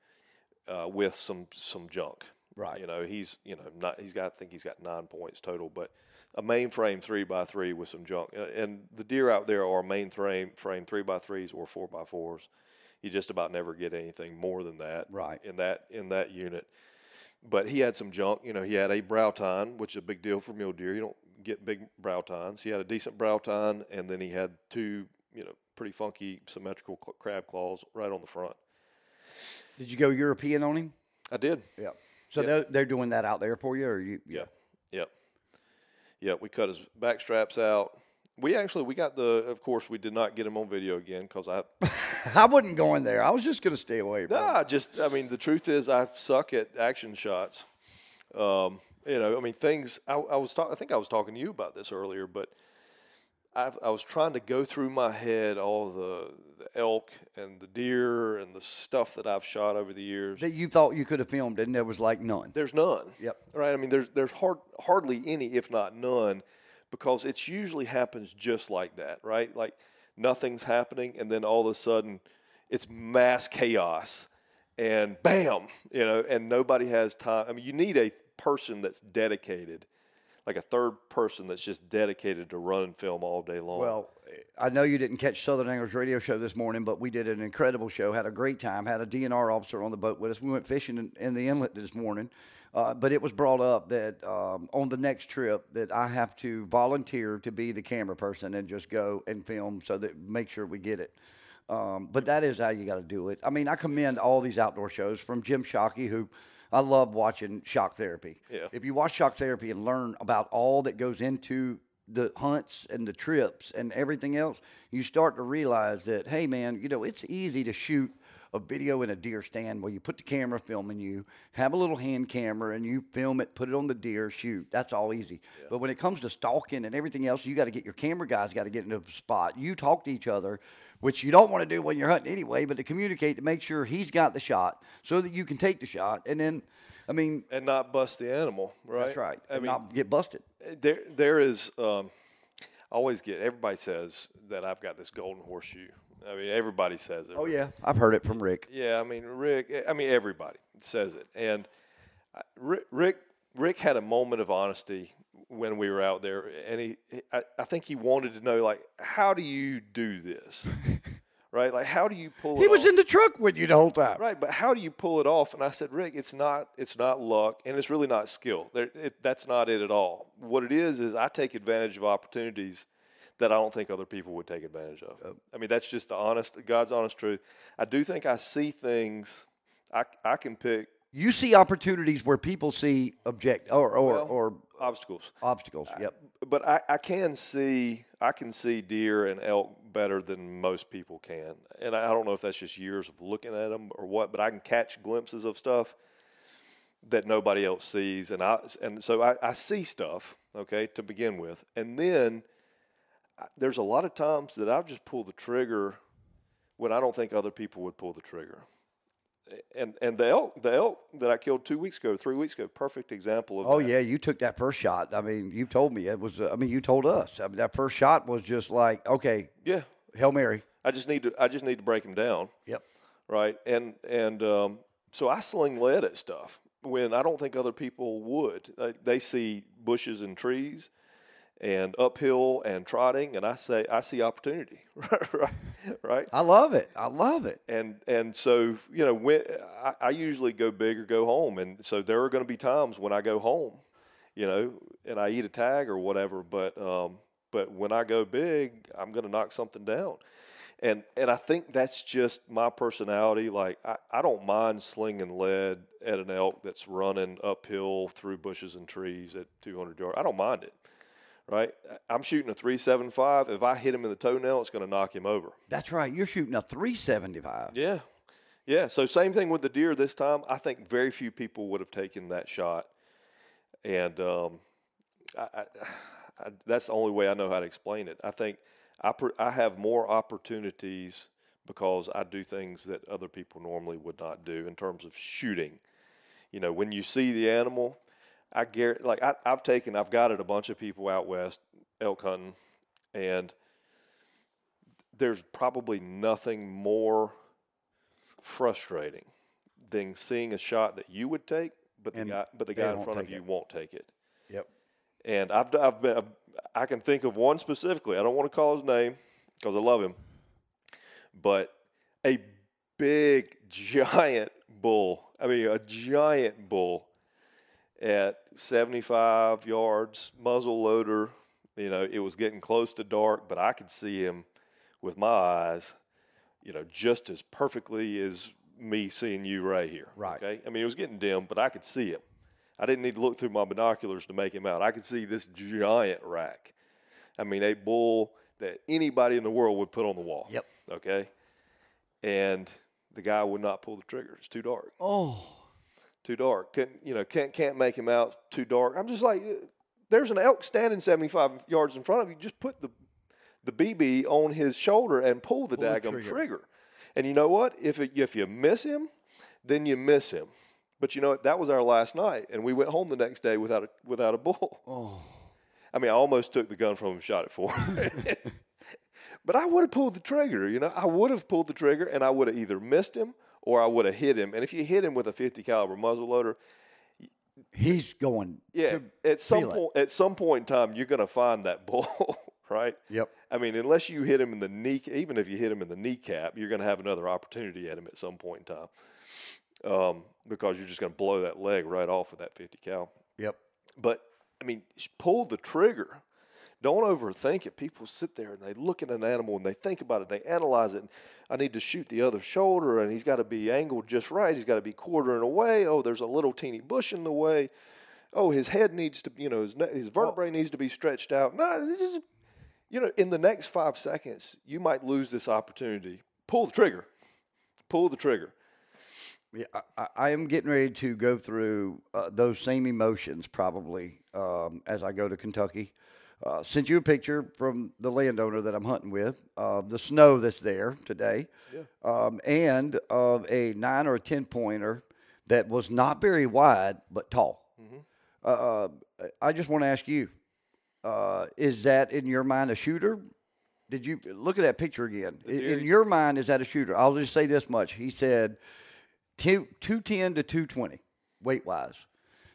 with some junk. Right. You know, he's I think he's got 9 points total, but a mainframe 3x3 with some junk. And the deer out there are mainframe 3x3s or 4x4s. You just about never get anything more than that. Right. In that unit. But he had some junk. You know, he had a brow tine, which is a big deal for mule deer. You don't get big brow tines. He had a decent brow tine, and then he had 2, pretty funky symmetrical crab claws right on the front. Did you go European on him? I did. Yeah. So Yep. they're doing that out there for you, or you? Yeah. Yep. We cut his back straps out. We got of course, we did not get him on video again because I wouldn't go in there. I was just going to stay away from it. the truth is I suck at action shots. Things, I think I was talking to you about this earlier, but I was trying to go through my head all the elk and the deer and the stuff that I've shot over the years. That you thought you could have filmed, and there was like none. There's none. Yep. Right. I mean, there's hardly any, if not none, because it usually happens just like that, right? Like nothing's happening, and then all of a sudden, it's mass chaos, and bam, and nobody has time. I mean, you need a person that's dedicated, like a third person that's just dedicated to run and film all day long. Well, I know you didn't catch Southern Anglers Radio Show this morning, but we did an incredible show, had a great time, had a DNR officer on the boat with us. We went fishing in the inlet this morning, but it was brought up that on the next trip that I have to volunteer to be the camera person and just go and film so that make sure we get it. But that is how you got to do it. I mean, I commend all these outdoor shows from Jim Shockey, who I love watching Shock Therapy. Yeah. If you watch Shock Therapy and learn about all that goes into the hunts and the trips and everything else, you start to realize that, hey, man, it's easy to shoot a video in a deer stand where you put the camera filming you, have a little hand camera, and you film it, put it on the deer, shoot. That's all easy. Yeah. But when it comes to stalking and everything else, you got to get your camera guys got to get into the spot. You talk to each other, which you don't want to do when you're hunting anyway, but to communicate to make sure he's got the shot so that you can take the shot. And then, and not bust the animal, right? That's right. Not get busted. There is, always everybody says that I've got this golden horseshoe. I mean, everybody says it. Oh, yeah. I've heard it from Rick. Yeah, everybody says it. And Rick had a moment of honesty when we were out there, and I think he wanted to know, like, how do you do this? Right? Like, how do you pull it off? He was in the truck with you the whole time. Right, but how do you pull it off? And I said, Rick, it's not luck, and it's really not skill. That's not it at all. What it is I take advantage of opportunities that I don't think other people would take advantage of. I mean, that's just God's honest truth. I do think I see things. I can pick. You see opportunities where people see or obstacles. Obstacles. Yep. But I can see deer and elk better than most people can, and I don't know if that's just years of looking at them or what. But I can catch glimpses of stuff that nobody else sees, and so I see stuff. Okay, to begin with, and then there's a lot of times that I've just pulled the trigger when I don't think other people would pull the trigger. And the elk that I killed 3 weeks ago, perfect example of that. Oh, yeah, you took that first shot. I mean, you told me. You told us. I mean, that first shot was just like, okay. Yeah. Hail Mary. I just need to break him down. Yep. Right? And so I sling lead at stuff when I don't think other people would. They see bushes and trees and uphill and trotting, and I see opportunity, right? I love it. And so, when I usually go big or go home, and so there are going to be times when I go home, and I eat a tag or whatever, but when I go big, I'm going to knock something down. And I think that's just my personality. Like, I don't mind slinging lead at an elk that's running uphill through bushes and trees at 200 yards. I don't mind it. Right, I'm shooting a 375. If I hit him in the toenail, it's going to knock him over. That's right. You're shooting a 375. Yeah. So same thing with the deer this time. I think very few people would have taken that shot, and that's the only way I know how to explain it. I think I have more opportunities because I do things that other people normally would not do in terms of shooting. When you see the animal. I've guided a bunch of people out west elk hunting, and there's probably nothing more frustrating than seeing a shot that you would take but the guy in front of you won't take it. Yep. And I can think of one specifically. I don't want to call his name because I love him, but a big giant bull. I mean, a giant bull at 75 yards, muzzle loader. You know, it was getting close to dark, but I could see him with my eyes, you know, just as perfectly as me seeing you right here. Right. Okay. I mean, it was getting dim, but I could see him. I didn't need to look through my binoculars to make him out. I could see this giant rack. I mean, a bull that anybody in the world would put on the wall. Yep. Okay. And the guy would not pull the trigger. It's too dark. Oh. Too dark. Can't make him out. Too dark. I'm just like, there's an elk standing 75 yards in front of you. Just put the BB on his shoulder and pull the daggum trigger. And you know what? If you miss him, then you miss him. But you know what? That was our last night, and we went home the next day without a bull. Oh. I mean, I almost took the gun from him and shot it for him. But I would have pulled the trigger, you know. I would have pulled the trigger, and I would have either missed him or I would have hit him. And if you hit him with a 50 caliber muzzle loader, he's going. Yeah. At some point in time, you're going to find that bull, right? Yep. I mean, unless you hit him in the knee, even if you hit him in the kneecap, you're going to have another opportunity at him at some point in time, because you're just going to blow that leg right off with that 50 cal. Yep. But I mean, pull the trigger. Don't overthink it. People sit there and they look at an animal and they think about it. They analyze it. I need to shoot the other shoulder, and he's got to be angled just right. He's got to be quartering away. Oh, there's a little teeny bush in the way. Oh, his head needs to, you know, his vertebrae needs to be stretched out. No, it's just, you know, in the next 5 seconds, you might lose this opportunity. Pull the trigger. Pull the trigger. Yeah, I am getting ready to go through those same emotions probably as I go to Kentucky. Sent you a picture from the landowner that I'm hunting with, the snow that's there today, and of a 9 or a 10 pointer that was not very wide but tall. Mm-hmm. I just want to ask you, is that in your mind a shooter? Did you look at that picture again? In your mind, is that a shooter? I'll just say this much. He said 210 to 220 weight wise.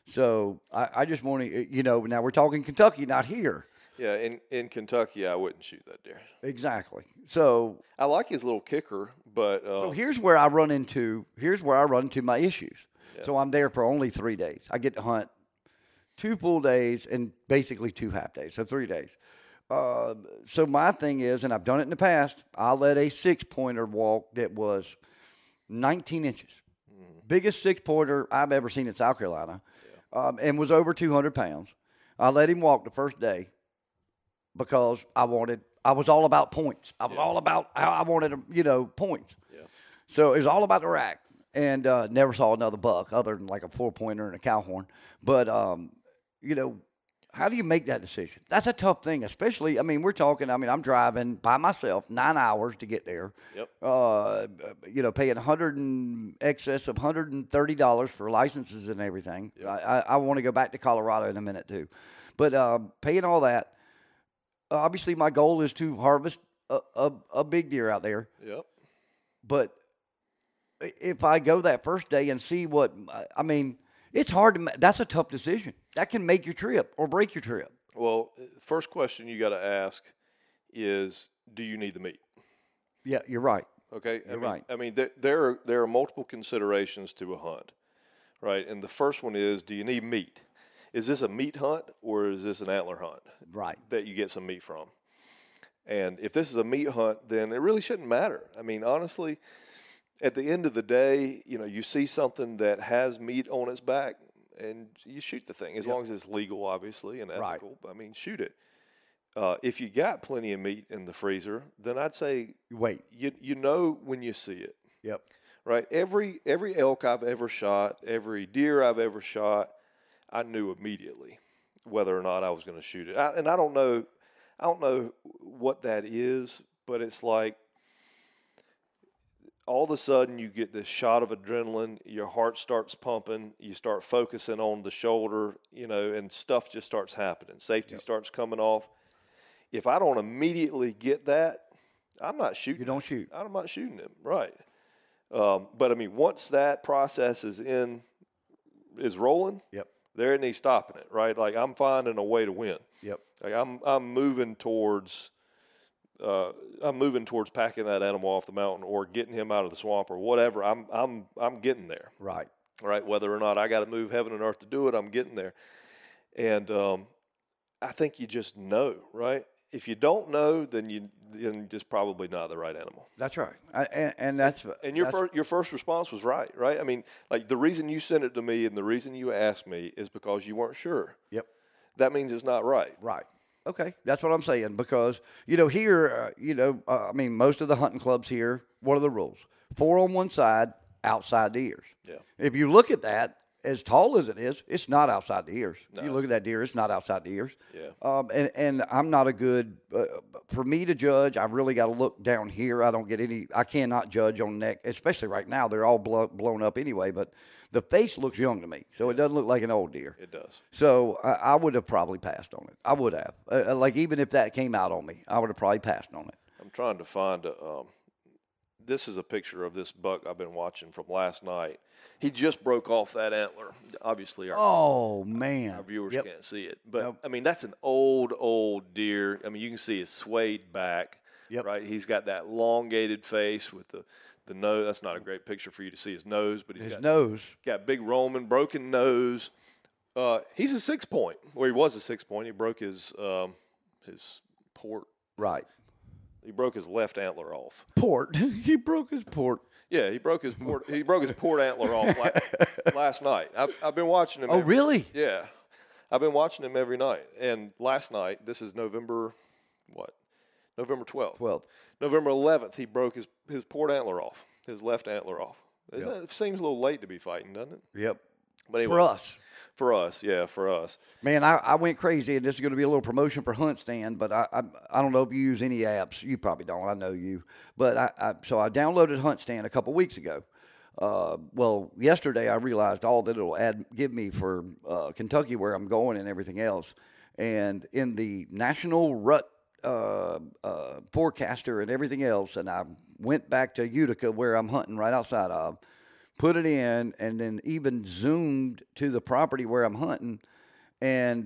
So I just want to, you know, now we're talking Kentucky, not here. Yeah, in Kentucky, I wouldn't shoot that deer. Exactly. So I like his little kicker, but so here's where I run into my issues. Yeah. So I'm there for only 3 days. I get to hunt 2 full days and basically 2 half days, so 3 days. So my thing is, and I've done it in the past, I let a 6-pointer walk that was 19 inches. Mm-hmm. Biggest 6-pointer I've ever seen in South Carolina, and was over 200 pounds. I let him walk the first day because I was all about points. I was all about how I wanted, points. Yeah. So it was all about the rack, and never saw another buck other than like a 4-pointer and a cow horn. But, how do you make that decision? That's a tough thing, especially, I'm driving by myself 9 hours to get there. Yep. Paying excess of $130 for licenses and everything. Yep. I want to go back to Colorado in a minute too. But paying all that, obviously my goal is to harvest a big deer out there. Yep. But if I go that first day and see it's hard to. That's a tough decision. That can make your trip or break your trip. Well, first question you got to ask is, do you need the meat? Yeah, you're right. Okay, you're right. There are multiple considerations to a hunt, right? And the first one is, do you need meat? Is this a meat hunt or is this an antler hunt? Right. That you get some meat from. And if this is a meat hunt, then it really shouldn't matter. Honestly, at the end of the day, you see something that has meat on its back, and you shoot the thing as long as it's legal, obviously, and ethical. Right. Shoot it. If you got plenty of meat in the freezer, then I'd say wait. You know when you see it. Yep. Right. Every elk I've ever shot, every deer I've ever shot, I knew immediately whether or not I was going to shoot it. I don't know what that is, but it's like, all of a sudden you get this shot of adrenaline, your heart starts pumping, you start focusing on the shoulder, and stuff just starts happening. Safety starts coming off. If I don't immediately get that, I'm not shooting. You don't shoot. I'm not shooting him, right. But once that process is in is rolling, Yep. there ain't any stopping it, right? Like I'm finding a way to win. Yep. Like I'm moving towards packing that animal off the mountain or getting him out of the swamp or whatever. I'm getting there. Right. Right. Whether or not I got to move heaven and earth to do it, I'm getting there. And I think you just know, right? If you don't know, then you're just probably not the right animal. That's right. Your first response was right? I mean, like the reason you sent it to me and the reason you asked me is because you weren't sure. Yep. That means it's not right. Right. Okay. That's what I'm saying because, here, I mean, most of the hunting clubs here, what are the rules? 4 on one side, outside the ears. Yeah. If you look at that, as tall as it is, it's not outside the ears. No. If you look at that deer, it's not outside the ears. Yeah. And I'm not a good, for me to judge, I really got to look down here. I cannot judge on neck, especially right now. They're all blown up anyway, but the face looks young to me. So it doesn't look like an old deer. It does. So I would have probably passed on it. I would have. Like even if that came out on me, I would have probably passed on it. I'm trying to find this is a picture of this buck I've been watching from last night. He just broke off that antler. Obviously, our viewers Yep. can't see it. But, Nope. I mean, that's an old deer. I mean, you can see his swayed back, Yep. right? He's got that elongated face with the nose. That's not a great picture for you to see his nose, but His nose. got big Roman, broken nose. He's a 6-point. Well, he was a 6-point. He broke his port. Right. He broke his left antler off. Port. He broke his port. Yeah, he broke his port. He broke his port antler off last night. I've been watching him. Oh, really? Yeah, I've been watching him every night. And last night, this is November 12th. 12th. November 11th, he broke his port antler off, his left antler off. Yep. It seems a little late to be fighting, doesn't it? Yep. But anyway, For us. For us. Man, I went crazy, and this is going to be a little promotion for Hunt Stand, but I don't know if you use any apps. You probably don't. I know you. But so I downloaded Hunt Stand a couple weeks ago. Yesterday I realized all that it'll give me for Kentucky where I'm going and everything else. And in the National Rut forecaster and everything else, and I went back to Utica where I'm hunting right outside of, put it in, and then even zoomed to the property where I'm hunting. And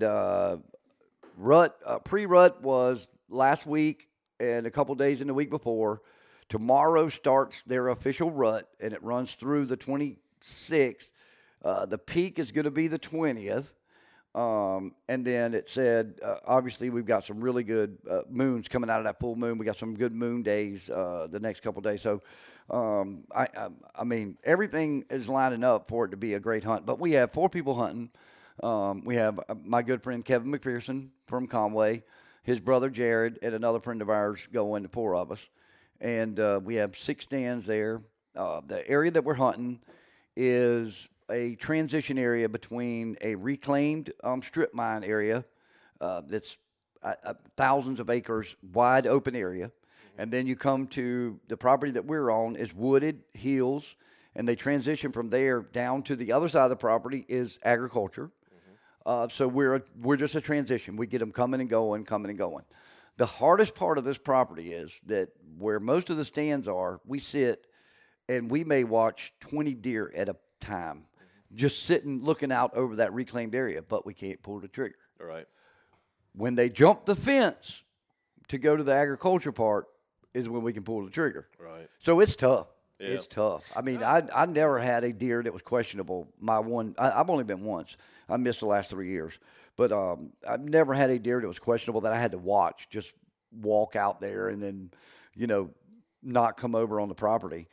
pre-rut was last week and a couple days in the week before. Tomorrow starts their official rut, and it runs through the 26th. The peak is going to be the 20th. And then it said, obviously, we've got some really good moons coming out of that full moon. We got some good moon days the next couple of days. So, I mean, everything is lining up for it to be a great hunt. But we have 4 people hunting. We have my good friend Kevin McPherson from Conway, his brother Jared, and another friend of ours going, the 4 of us. And we have 6 stands there. The area that we're hunting is a transition area between a reclaimed strip mine area that's thousands of acres, wide open area. And then you come to the property that we're on is wooded hills, and they transition from there down to the other side of the property is agriculture. So we're just a transition. We get them coming and going. The hardest part of this property is that where most of the stands are, we sit and we may watch 20 deer at a time, just sitting looking out over that reclaimed area, but we can't pull the trigger. All right. When they jump the fence to go to the agriculture part is when we can pull the trigger. Right. So it's tough. Yeah. It's tough. I mean, I never had a deer that was questionable. I've only been once. I missed the last 3 years. But I've never had a deer that was questionable that I had to watch, just walk out there and then, not come over on the property.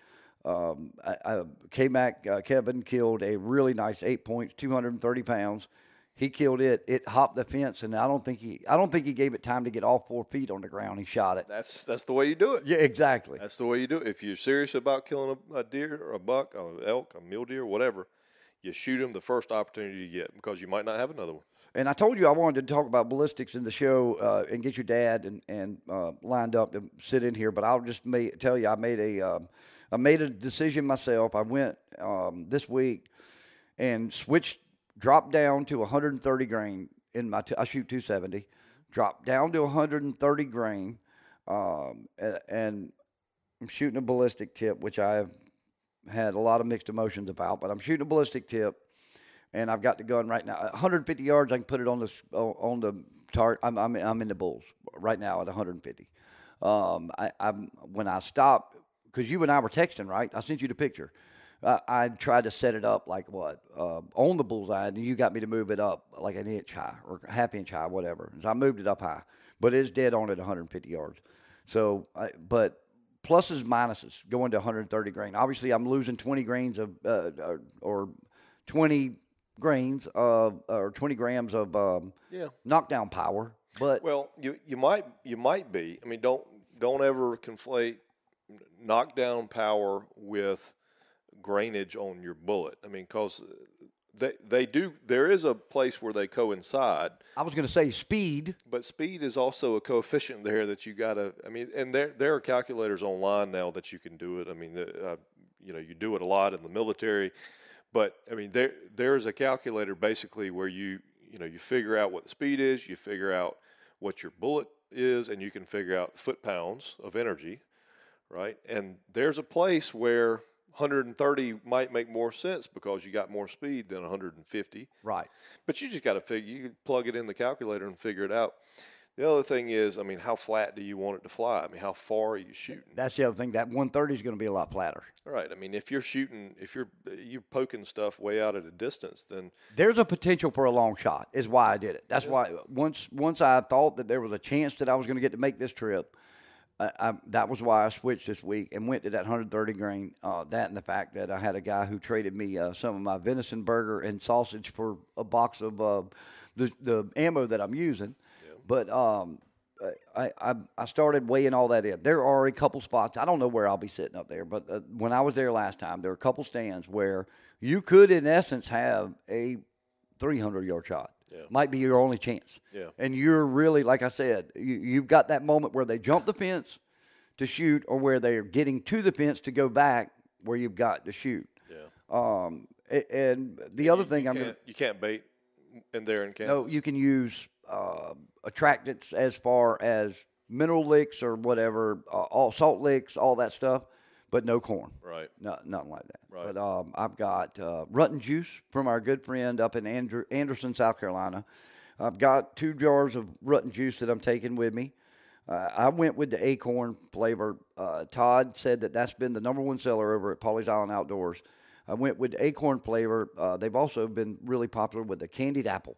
Kevin killed a really nice 8 points, 230 pounds. He killed it. It hopped the fence, and I don't think he gave it time to get all 4 feet on the ground. He shot it. That's the way you do it. Yeah, exactly. That's the way you do it. If you're serious about killing a deer or a buck, an elk, a mule deer, whatever, you shoot him the first opportunity you get because you might not have another one. And I told you I wanted to talk about ballistics in the show and get your dad and lined up to sit in here, but I'll just tell you I made a decision myself. I went this week and dropped down to 130 grain in I shoot 270, dropped down to 130 grain, and I'm shooting a ballistic tip, which I have had a lot of mixed emotions about, but I'm shooting a ballistic tip, and I've got the gun right now. 150 yards, I can put it on the target. I'm in the bulls right now at 150. When I stopped, because you and I were texting, right? I sent you the picture. I tried to set it up like on the bullseye, and you got me to move it up like an inch high or half inch high, whatever. So I moved it up high, but it's dead on at 150 yards. So, but pluses, minuses going to 130 grain. Obviously, I'm losing 20 grains of or 20 grains of or 20 grams of knockdown power. But well, you might be. I mean, don't ever conflate knockdown power with grainage on your bullet. I mean, because they do. There is a place where they coincide. I was going to say speed, but speed is also a coefficient there that you got to. I mean, and there are calculators online now that you can do it. I mean, you do it a lot in the military, but I mean, there's a calculator basically where you figure out what the speed is, you figure out what your bullet is, and you can figure out foot-pounds of energy, right? And there's a place where 130 might make more sense because you got more speed than 150. Right. But you just got to figure, you can plug it in the calculator and figure it out. The other thing is, I mean, how flat do you want it to fly? I mean, how far are you shooting? That's the other thing. That 130 is going to be a lot flatter. Right. I mean, if you're poking stuff way out at a distance, then there's a potential for a long shot. Is why I did it. That's why once I thought that there was a chance that I was going to get to make this trip, that was why I switched this week and went to that 130 grain. That and the fact that I had a guy who traded me some of my venison burger and sausage for a box of the ammo that I'm using. But I started weighing all that in. There are a couple spots. I don't know where I'll be sitting up there, but when I was there last time, there were a couple stands where you could, in essence, have a 300-yard shot. Yeah. Might be your only chance. Yeah. And you're really, like I said, you've got that moment where they jump the fence to shoot or where they're getting to the fence to go back where you've got to shoot. Yeah. And the other thing you can't bait in there in Kansas. No, you can use attractants as far as mineral licks or whatever, all salt licks, all that stuff, but no corn. Right. No, nothing like that. Right. But I've got Rutten juice from our good friend up in Anderson, South Carolina. I've got 2 jars of Rutten juice that I'm taking with me. I went with the acorn flavor. Todd said that's been the #1 seller over at Pawleys Island Outdoors. I went with the acorn flavor. They've also been really popular with the candied apple.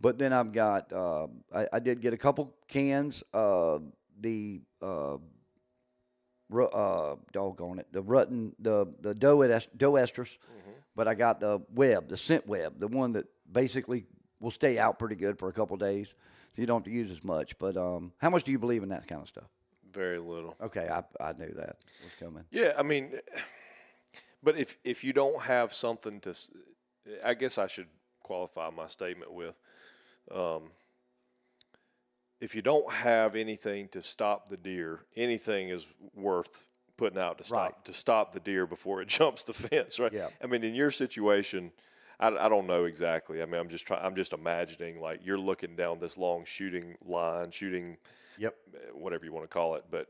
But then I've got, I did get a couple cans of the, doggone it, the Rutten, the dough estrus, but I got the web, the scent web, the one that basically will stay out pretty good for a couple days, so you don't have to use as much. But how much do you believe in that kind of stuff? Very little. Okay, I knew that was coming. Yeah, I mean, but if you don't have something to, I guess I should qualify my statement with, if you don't have anything to stop the deer, anything is worth putting out to stop the deer before it jumps the fence, right? Yeah. I mean, in your situation, I don't know exactly. I mean, I'm just imagining like you're looking down this long shooting line, Yep, whatever you want to call it, but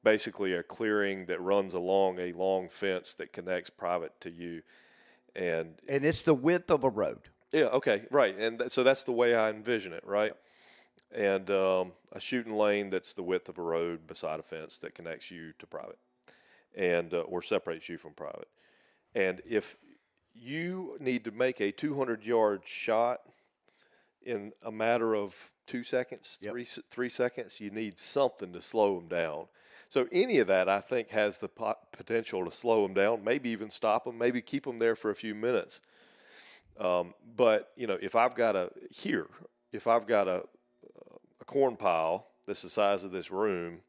basically a clearing that runs along a long fence that connects private to you, and it's the width of a road. Yeah, okay, right. And so that's the way I envision it, right? And a shooting lane that's the width of a road beside a fence that connects you to private and or separates you from private. And if you need to make a 200-yard shot in a matter of 2 seconds, 3 seconds, you need something to slow them down. So any of that, I think, has the potential to slow them down, maybe even stop them, maybe keep them there for a few minutes. But if I've got a corn pile that's the size of this room,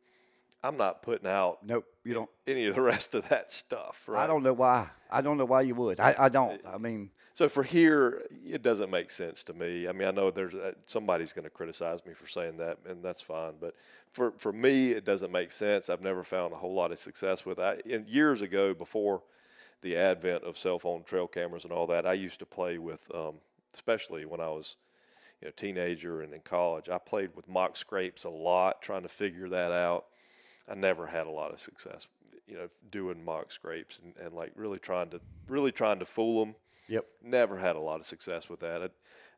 I'm not putting out. Nope, you don't. Any of the rest of that stuff, right? I don't know why. I don't know why you would. I don't. I mean. So for here, it doesn't make sense to me. I mean, I know there's somebody's going to criticize me for saying that, and that's fine. But for me, it doesn't make sense. I've never found a whole lot of success with that. And years ago, before the advent of cell phone trail cameras and all that, I used to play with, especially when I was a teenager and in college, I played with mock scrapes a lot, trying to figure that out. I never had a lot of success. doing mock scrapes and like really trying to fool them. Yep. Never had a lot of success with that.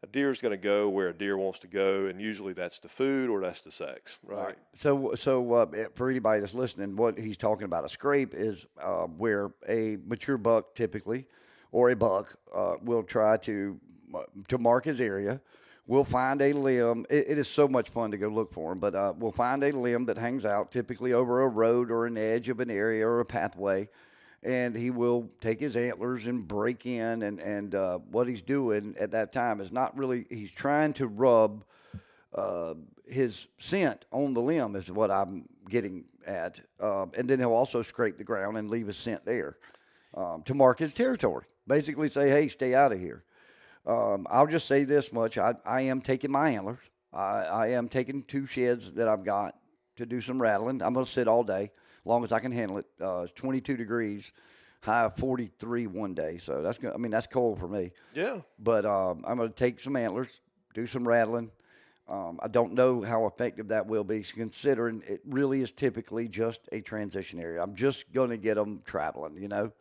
A deer's going to go where a deer wants to go, and usually that's to food or that's to sex, right? So for anybody that's listening, what he's talking about, a scrape is where a mature buck typically, or a buck, will try to mark his area. We'll find a limb. It is so much fun to go look for them, but we'll find a limb that hangs out typically over a road or an edge of an area or a pathway, and he will take his antlers and break in, and what he's doing at that time is not really, he's trying to rub his scent on the limb is what I'm getting at, and then he'll also scrape the ground and leave his scent there to mark his territory. Basically say, hey, stay out of here. I'll just say this much. I am taking my antlers. I am taking 2 sheds that I've got to do some rattling. I'm going to sit all day, as long as I can handle it. It's 22 degrees, high of 43 one day. So that's cold for me. Yeah. But I'm going to take some antlers, do some rattling. I don't know how effective that will be, considering it really is typically just a transition area. I'm just going to get them traveling, Well,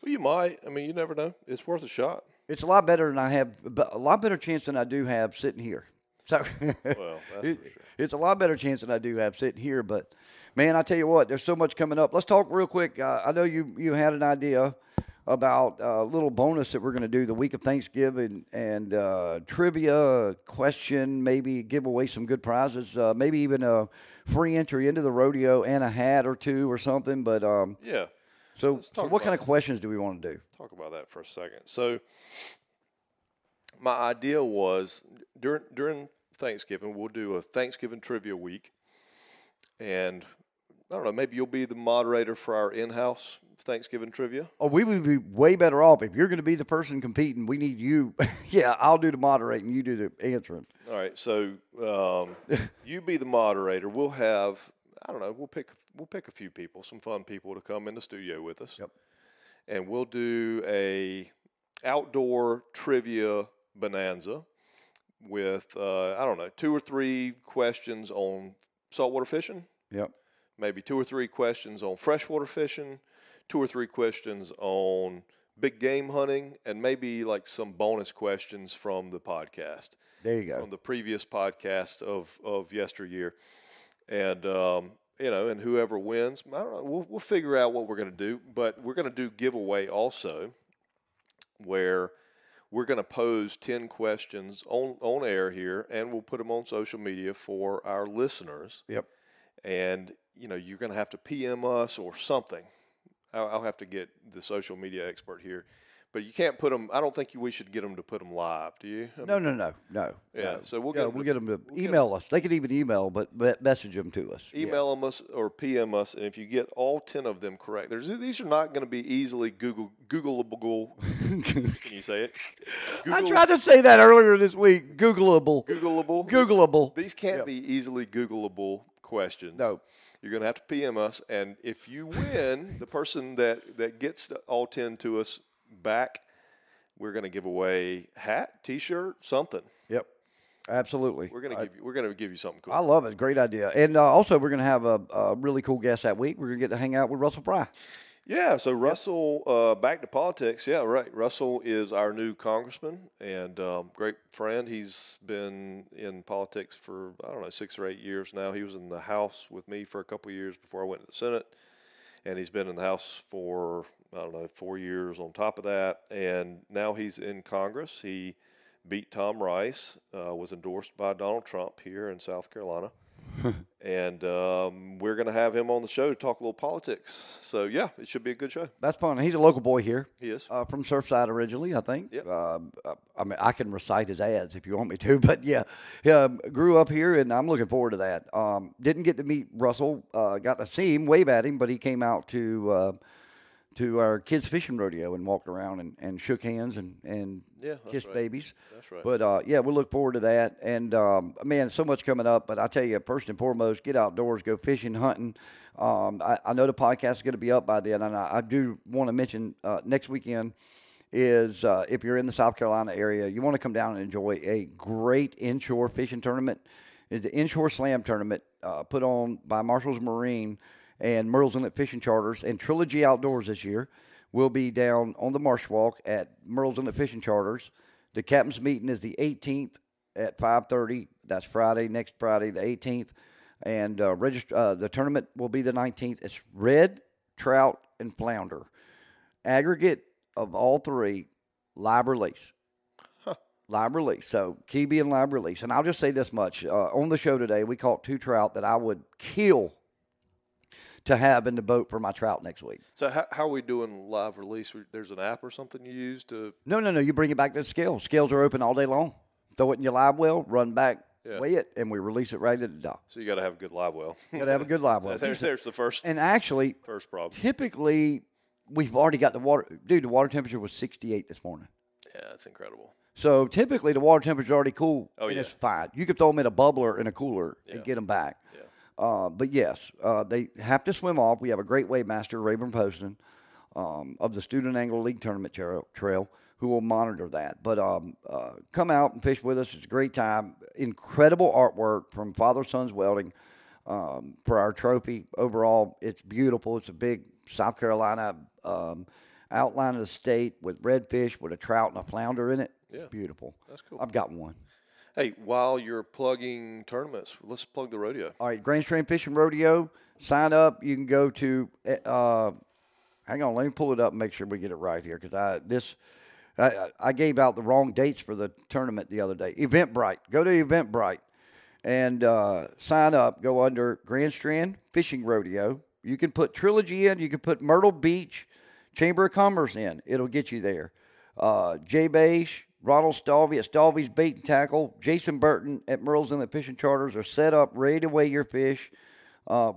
you might. You never know. It's worth a shot. It's a lot better than a lot better chance than I do have sitting here. So, well, that's for sure. It's a lot better chance than I do have sitting here. But, man, I tell you what, there's so much coming up. Let's talk real quick. I know you had an idea about a little bonus that we're going to do the week of Thanksgiving, and trivia, question, maybe give away some good prizes, maybe even a free entry into the rodeo and a hat or two or something. But yeah. So what kind of questions do we want to do? Talk about that for a second. So my idea was during Thanksgiving, we'll do a Thanksgiving trivia week. And I don't know, maybe you'll be the moderator for our in-house Thanksgiving trivia. Oh, we would be way better off. If you're going to be the person competing, we need you. Yeah, I'll do the moderating, you do the answering. All right, so you be the moderator. We'll have, I don't know, we'll pick a few people, some fun people to come in the studio with us. Yep. And we'll do a outdoor trivia bonanza with, I don't know, 2 or 3 questions on saltwater fishing. Yep. Maybe 2 or 3 questions on freshwater fishing, 2 or 3 questions on big game hunting, and maybe like some bonus questions from the podcast. There you go. From the previous podcast of yesteryear. And, and whoever wins, I don't know, we'll figure out what we're going to do. But we're going to do giveaway also, where we're going to pose 10 questions on air here, and we'll put them on social media for our listeners. Yep. And, you're going to have to PM us or something. I'll have to get the social media expert here. But you can't put them. I don't think we should get them to put them live. Do you? No. Yeah. No. So we'll get them to email us. They could even email, but message them to us. Email them us or PM us, and if you get all 10 of them correct, these are not going to be easily Googleable. Can you say it? I tried to say that earlier this week. Googleable. Googleable. These can't be easily Googleable questions. No. You're going to have to PM us, and if you win, the person that gets all 10 to us back, we're going to give away hat, T-shirt, something. Yep, absolutely. We're going to give you something cool. I love it. Great idea. And also, we're going to have a really cool guest that week. We're going to get to hang out with Russell Fry. Yeah. So Russell, back to politics. Yeah, right. Russell is our new congressman and great friend. He's been in politics for 6 or 8 years now. He was in the House with me for a couple of years before I went to the Senate, and he's been in the House for 4 years on top of that, and now he's in Congress. He beat Tom Rice, was endorsed by Donald Trump here in South Carolina, and we're going to have him on the show to talk a little politics. So, yeah, it should be a good show. That's fun. He's a local boy here. He is. From Surfside originally, I think. Yep. I can recite his ads if you want me to, but, yeah, grew up here, and I'm looking forward to that. Didn't get to meet Russell. Got to see him, wave at him, but he came out to our kids' fishing rodeo and walked around and shook hands and kissed right. babies. That's right. But, we look forward to that. And, man, so much coming up. But I tell you, first and foremost, get outdoors, go fishing, hunting. I know the podcast is going to be up by then. And I do want to mention next weekend is if you're in the South Carolina area, you want to come down and enjoy a great inshore fishing tournament. It's the Inshore Slam Tournament put on by Marshall's Marine. and Myrtle's Inlet Fishing Charters and Trilogy Outdoors this year. We'll be down on the Marsh Walk at Myrtle's Inlet Fishing Charters. The captain's meeting is the 18th at 5:30. That's Friday, next Friday, the 18th. And the tournament will be the 19th. It's red, trout, and flounder. Aggregate of all three, live release. Live release. So, Kiwi and live release. And I'll just say this much. On the show today, we caught 2 trout that I would kill to have in the boat for my trout next week. So how are we doing live release? There's an app or something you use to? No. You bring it back to the scales. Scales are open all day long. Throw it in your live well, run back, weigh it, and we release it right at the dock. So you got to have a good live well. You got to have a good live well. There's the first. And actually, first problem. Typically, we've already got the water. Dude, the water temperature was 68 this morning. Yeah, that's incredible. So typically, the water temperature is already cool. Oh, and yeah. It's fine. You could throw them in a bubbler and a cooler and get them back. Yeah. But yes, they have to swim off. We have a great weighmaster, Rayburn Poston, of the Student Angler League Tournament Trail, who will monitor that. But come out and fish with us. It's a great time. Incredible artwork from Father Sons Welding for our trophy. Overall, it's beautiful. It's a big South Carolina outline of the state with redfish, with a trout and a flounder in it. Yeah. It's beautiful. That's cool. I've got one. Hey, while you're plugging tournaments, let's plug the rodeo. All right, Grand Strand Fishing Rodeo. Sign up. You can go to. Hang on, let me pull it up and make sure we get it right here because I gave out the wrong dates for the tournament the other day. Eventbrite. Go to Eventbrite and sign up. Go under Grand Strand Fishing Rodeo. You can put Trilogy in. You can put Myrtle Beach Chamber of Commerce in. It'll get you there. Jay Beige, Ronald Stalvey at Stalvey's Bait and Tackle, Jason Burton at Myrtle's Inlet Fishing Charters are set up, ready to weigh your fish.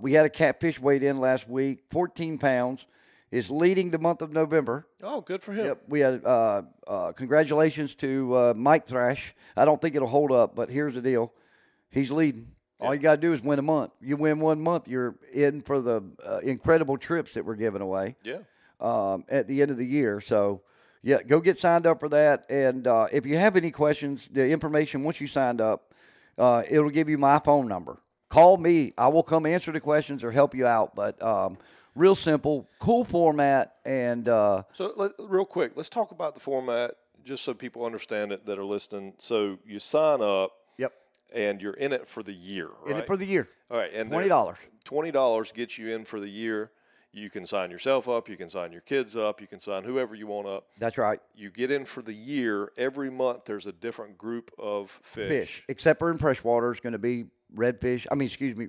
We had a catfish weighed in last week, 14 pounds. Is leading the month of November. Oh, good for him. Yep. We had congratulations to Mike Thrash. I don't think it'll hold up, but here's the deal. He's leading. All you got to do is win a month. You win 1 month, you're in for the incredible trips that we're giving away. Yeah. At the end of the year. So, yeah, go get signed up for that. And if you have any questions, the information, once you signed up, it'll give you my phone number. Call me. I will come answer the questions or help you out. But real simple, cool format. And so, real quick, let's talk about the format just so people understand it that are listening. So, you sign up. Yep. And you're in it for the year, right? In it for the year. All right. And $20. $20 gets you in for the year. You can sign yourself up. You can sign your kids up. You can sign whoever you want up. That's right. You get in for the year. Every month there's a different group of fish. Except for in freshwater, it's going to be redfish.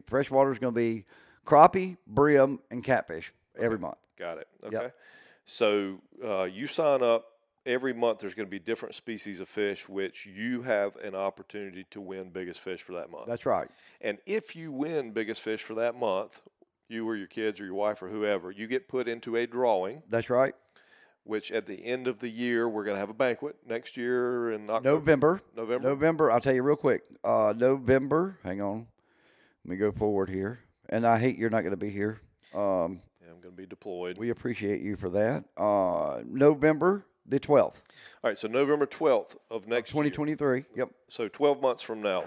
Freshwater is going to be crappie, brim, and catfish every month. Got it. Okay. Yep. So you sign up. Every month there's going to be different species of fish, which you have an opportunity to win biggest fish for that month. That's right. And if you win biggest fish for that month, you or your kids or your wife or whoever, you get put into a drawing. That's right. Which at the end of the year, we're going to have a banquet next year in October. November. I'll tell you real quick. November. Hang on. Let me go forward here. And I hate you're not going to be here. Yeah, I'm going to be deployed. We appreciate you for that. November the 12th. All right, so November 12th of next 2023. year. Yep. So 12 months from now,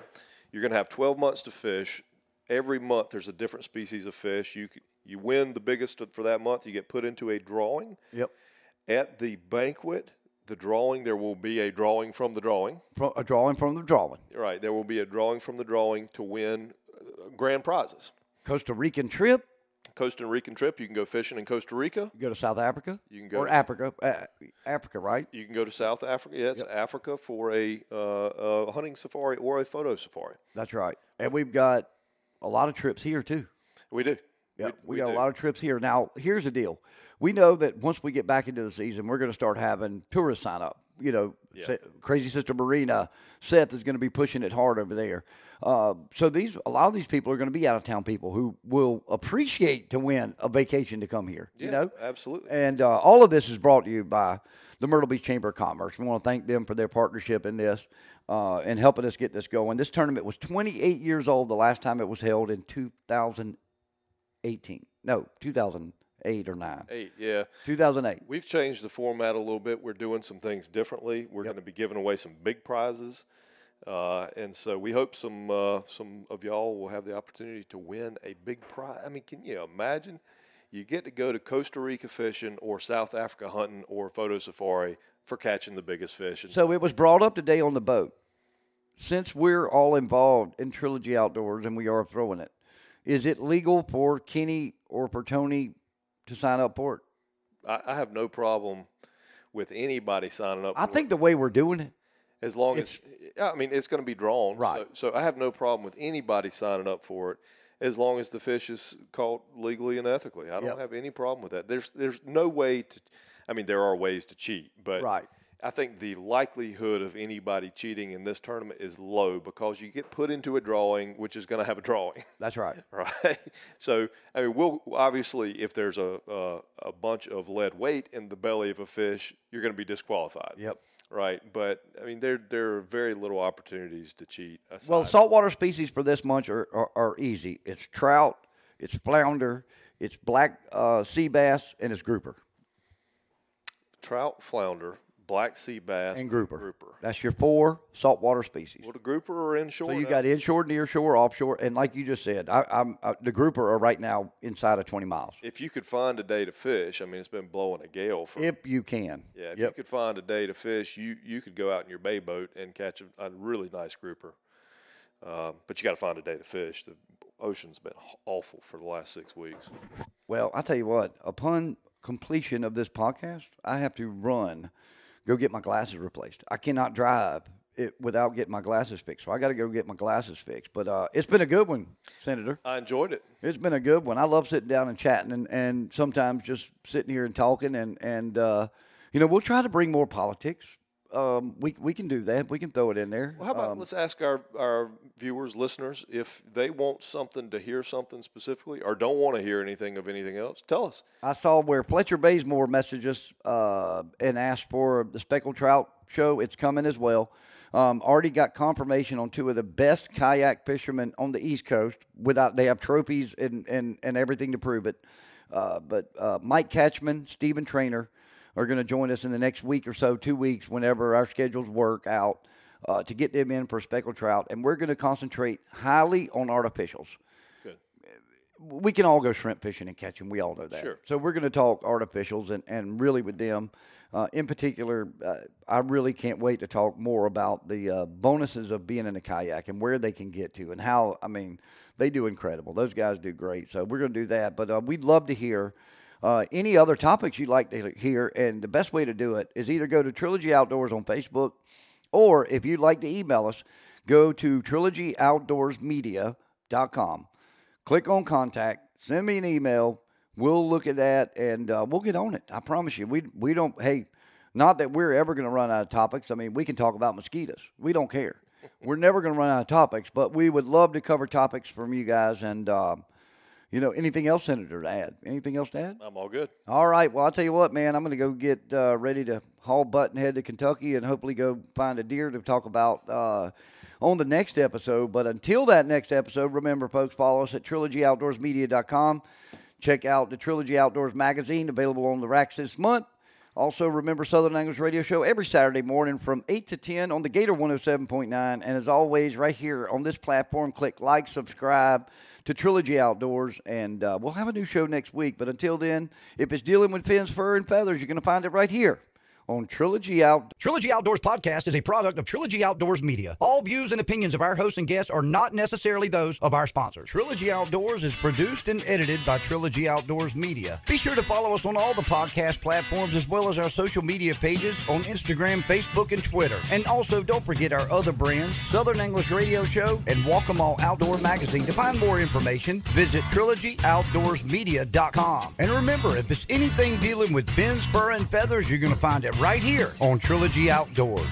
you're going to have 12 months to fish. Every month there's a different species of fish. You win the biggest for that month. You get put into a drawing. Yep. At the banquet, the drawing, there will be a drawing from the drawing. A drawing from the drawing. Right. There will be a drawing from the drawing to win grand prizes. Costa Rican trip. Costa Rican trip. You can go fishing in Costa Rica. You go to South Africa. You can go Africa. Africa, right? You can go to South Africa. Yes, Africa for a hunting safari or a photo safari. That's right. And we've got a lot of trips here too. We do. Yeah, we got a lot of trips here. Now, here's the deal. We know that once we get back into the season, we're going to start having tourists sign up. You know, Crazy Sister Marina, Seth is going to be pushing it hard over there. So a lot of these people are going to be out-of-town people who will appreciate to win a vacation to come here. Yeah, you know? Absolutely. And all of this is brought to you by the Myrtle Beach Chamber of Commerce. We want to thank them for their partnership in this and helping us get this going. This tournament was 28 years old the last time it was held in 2018. No, 2008 or 9. 8, yeah. 2008. We've changed the format a little bit. We're doing some things differently. We're going to be giving away some big prizes. And so we hope some of y'all will have the opportunity to win a big prize. I mean, can you imagine? You get to go to Costa Rica fishing or South Africa hunting or photo safari for catching the biggest fish. So it was brought up today on the boat. Since we're all involved in Trilogy Outdoors and we are throwing it, is it legal for Kenny or for Tony to sign up for it? I have no problem with anybody signing up for it. I think the way we're doing it, as long as, I mean, it's going to be drawn. Right. So I have no problem with anybody signing up for it as long as the fish is caught legally and ethically. I don't have any problem with that. There's no way to, I mean, there are ways to cheat, but right. I think the likelihood of anybody cheating in this tournament is low because you get put into a drawing, which is going to have a drawing. That's right. Right. So, I mean, we'll obviously, if there's a bunch of lead weight in the belly of a fish, you're going to be disqualified. Yep. Right. But, I mean, there are very little opportunities to cheat. Well, saltwater species for this month are easy. It's trout, it's flounder, it's black sea bass, and it's grouper. Trout, flounder, black sea bass, and grouper. That's your 4 saltwater species. Well, the grouper are inshore. So you got inshore, nearshore, offshore, and like you just said, the grouper are right now inside of 20 miles. If you could find a day to fish, I mean, it's been blowing a gale. If you can. Yeah, if you could find a day to fish, you could go out in your bay boat and catch a really nice grouper. But you got to find a day to fish. The ocean's been awful for the last 6 weeks. Well, I'll tell you what, upon completion of this podcast, I have to go get my glasses replaced. I cannot drive it without getting my glasses fixed. So I got to go get my glasses fixed. But it's been a good one, Senator. I enjoyed it. It's been a good one. I love sitting down and chatting and sometimes just sitting here and talking. And we'll try to bring more politics. We can do that. We can throw it in there. Well, how about let's ask our viewers, listeners, if they want something to hear something specifically or don't want to hear anything of anything else, tell us. I saw where Fletcher Bazemore messaged us and asked for the speckled trout show. It's coming as well. Already got confirmation on 2 of the best kayak fishermen on the East Coast. They have trophies and everything to prove it. But Mike Catchman, Stephen Trainer, are going to join us in the next week or so, 2 weeks, whenever our schedules work out, to get them in for speckled trout. And we're going to concentrate highly on artificials. Good. We can all go shrimp fishing and catch them. We all know that. Sure. So we're going to talk artificials and really with them. In particular, I really can't wait to talk more about the bonuses of being in a kayak and where they can get to and how, I mean, they do incredible. Those guys do great. So we're going to do that. But we'd love to hear any other topics you'd like to hear, and the best way to do it is either go to Trilogy Outdoors on Facebook, or if you'd like to email us, go to TrilogyOutdoorsMedia.com. Click on contact, send me an email. We'll look at that, and we'll get on it. I promise you. We don't, hey, not that we're ever going to run out of topics. I mean, we can talk about mosquitoes. We don't care. We're never going to run out of topics, but we would love to cover topics from you guys, and anything else, Senator, to add? Anything else to add? I'm all good. All right. Well, I'll tell you what, man. I'm going to go get ready to haul butt and head to Kentucky and hopefully go find a deer to talk about on the next episode. But until that next episode, remember, folks, follow us at TrilogyOutdoorsMedia.com. Check out the Trilogy Outdoors magazine, available on the racks this month. Also, remember Southern Anglers Radio Show every Saturday morning from 8 to 10 on the Gator 107.9. And as always, right here on this platform, click like, subscribe to Trilogy Outdoors, and we'll have a new show next week. But until then, if it's dealing with fins, fur, and feathers, you're going to find it right here on Trilogy Outdoors. Trilogy Outdoors Podcast is a product of Trilogy Outdoors Media. All views and opinions of our hosts and guests are not necessarily those of our sponsors. Trilogy Outdoors is produced and edited by Trilogy Outdoors Media. Be sure to follow us on all the podcast platforms as well as our social media pages on Instagram, Facebook, and Twitter. And also, don't forget our other brands, Southern English Radio Show and Walk 'Em All Outdoor Magazine. To find more information, visit TrilogyOutdoorsMedia.com. And remember, if it's anything dealing with fins, fur, and feathers, you're going to find it right here on Trilogy Outdoors.